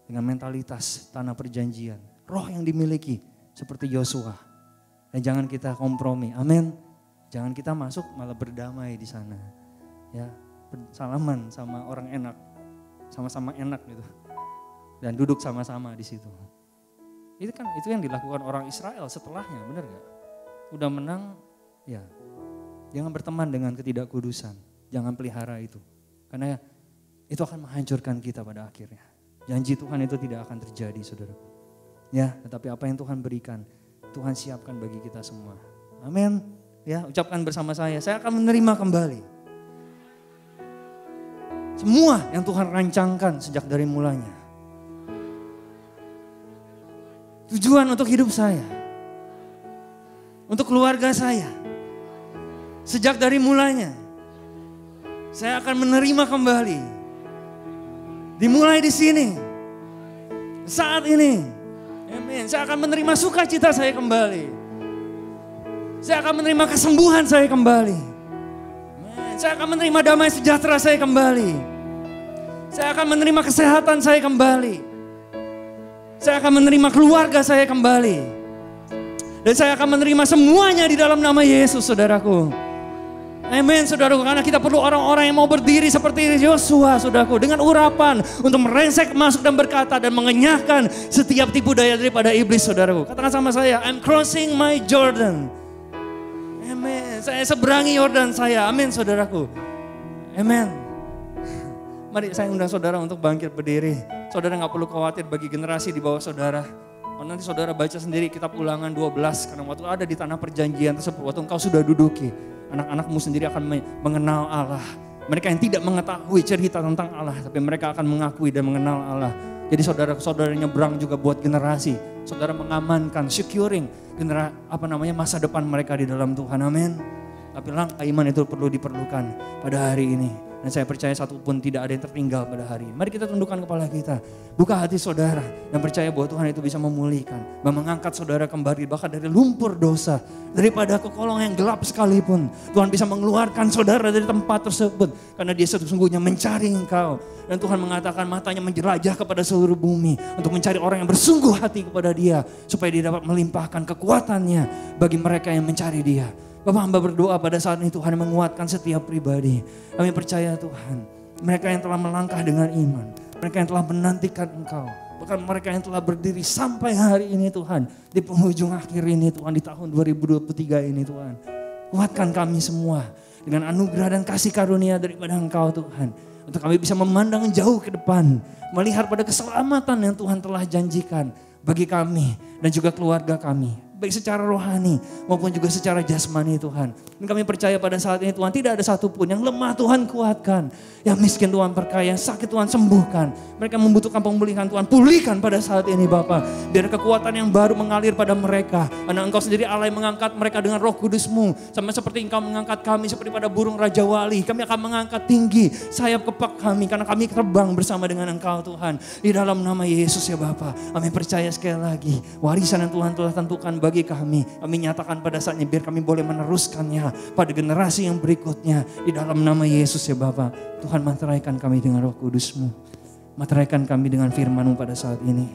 dengan mentalitas tanah perjanjian. Roh yang dimiliki seperti Yosua. Dan jangan kita kompromi. Amin. Jangan kita masuk malah berdamai di sana. Ya, salaman sama orang enak. Sama-sama enak gitu. Dan duduk sama-sama di situ. Itu yang dilakukan orang Israel setelahnya, benar gak? Udah menang, ya. Jangan berteman dengan ketidakkudusan. Jangan pelihara itu. Karena itu akan menghancurkan kita pada akhirnya. Janji Tuhan itu tidak akan terjadi, saudara. Ya, tetapi apa yang Tuhan berikan, Tuhan siapkan bagi kita semua. Amin. Ya, ucapkan bersama saya akan menerima kembali semua yang Tuhan rancangkan sejak dari mulanya. Tujuan untuk hidup saya, untuk keluarga saya, sejak dari mulanya, saya akan menerima kembali. Dimulai di sini, saat ini, amin. Saya akan menerima sukacita saya kembali. Saya akan menerima kesembuhan saya kembali. Amin. Saya akan menerima damai sejahtera saya kembali. Saya akan menerima kesehatan saya kembali. Saya akan menerima keluarga saya kembali. Dan saya akan menerima semuanya di dalam nama Yesus, saudaraku. Amin, saudaraku. Karena kita perlu orang-orang yang mau berdiri seperti Yosua, saudaraku. Dengan urapan untuk merengsek masuk dan berkata dan mengenyahkan setiap tipu daya daripada iblis, saudaraku. Katakan sama saya, I'm crossing my Jordan. Amin. Saya seberangi Yordan saya. Amin, saudaraku. Amin. Mari saya undang saudara untuk bangkit berdiri. Saudara gak perlu khawatir bagi generasi di bawah saudara. Nanti saudara baca sendiri kitab Ulangan 12. Karena waktu ada di tanah perjanjian tersebut, waktu engkau sudah duduki, anak-anakmu sendiri akan mengenal Allah. Mereka yang tidak mengetahui cerita tentang Allah, tapi mereka akan mengakui dan mengenal Allah. Jadi saudara-saudara nyebrang juga buat generasi. Saudara mengamankan, securing masa depan mereka di dalam Tuhan. Amin. Tapi langkah iman itu perlu diperlukan pada hari ini. Dan saya percaya satu pun tidak ada yang tertinggal pada hari ini. Mari kita tundukkan kepala kita. Buka hati saudara. Dan percaya bahwa Tuhan itu bisa memulihkan. Mengangkat saudara kembali bahkan dari lumpur dosa. Daripada kekolong yang gelap sekalipun. Tuhan bisa mengeluarkan saudara dari tempat tersebut. Karena dia sesungguhnya mencari engkau. Dan Tuhan mengatakan matanya menjelajah kepada seluruh bumi. Untuk mencari orang yang bersungguh hati kepada dia. Supaya dia dapat melimpahkan kekuatannya bagi mereka yang mencari dia. Bapak hamba berdoa pada saat ini Tuhan menguatkan setiap pribadi. Kami percaya Tuhan, mereka yang telah melangkah dengan iman, mereka yang telah menantikan Engkau, bahkan mereka yang telah berdiri sampai hari ini Tuhan, di penghujung akhir ini Tuhan, di tahun 2023 ini Tuhan. Kuatkan kami semua dengan anugerah dan kasih karunia daripada Engkau Tuhan. Untuk kami bisa memandang jauh ke depan, melihat pada keselamatan yang Tuhan telah janjikan bagi kami dan juga keluarga kami. Baik secara rohani maupun juga secara jasmani Tuhan. Dan kami percaya pada saat ini Tuhan tidak ada satupun yang lemah Tuhan kuatkan. Yang miskin Tuhan perkaya, yang sakit Tuhan sembuhkan. Mereka membutuhkan pemulihan Tuhan pulihkan pada saat ini Bapa. Biar kekuatan yang baru mengalir pada mereka. Karena Engkau sendiri Allah yang mengangkat mereka dengan Roh Kudus-Mu. Sama seperti Engkau mengangkat kami seperti pada burung Raja Wali. Kami akan mengangkat tinggi sayap kepak kami. Karena kami terbang bersama dengan Engkau Tuhan. Di dalam nama Yesus ya Bapa. Kami percaya sekali lagi warisan yang Tuhan telah tentukan bagi kami nyatakan pada saatnya biar kami boleh meneruskannya pada generasi yang berikutnya di dalam nama Yesus ya Bapa. Tuhan materaikan kami dengan Roh Kudus-Mu, materaikan kami dengan firman-Mu pada saat ini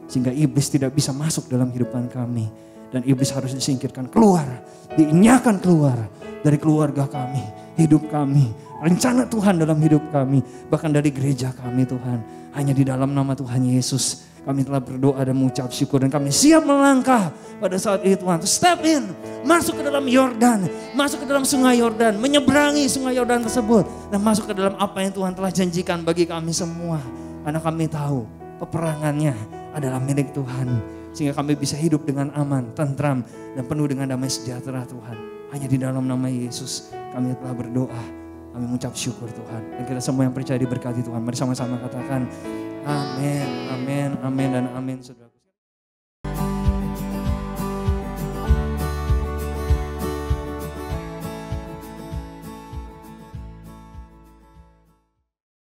sehingga iblis tidak bisa masuk dalam kehidupan kami dan iblis harus disingkirkan keluar, diinyahkan keluar dari keluarga kami, hidup kami, rencana Tuhan dalam hidup kami, bahkan dari gereja kami Tuhan. Hanya di dalam nama Tuhan Yesus kami telah berdoa dan mengucap syukur dan kami siap melangkah pada saat itu Tuhan. Step in, masuk ke dalam Yordan, masuk ke dalam sungai Yordan, menyeberangi sungai Yordan tersebut dan masuk ke dalam apa yang Tuhan telah janjikan bagi kami semua. Karena kami tahu peperangannya adalah milik Tuhan. Sehingga kami bisa hidup dengan aman, tentram dan penuh dengan damai sejahtera Tuhan. Hanya di dalam nama Yesus kami telah berdoa. Kami mengucap syukur Tuhan. Dan kita semua yang percaya diberkati Tuhan. Mari sama-sama katakan amin, amin, amin dan amin. Saudara.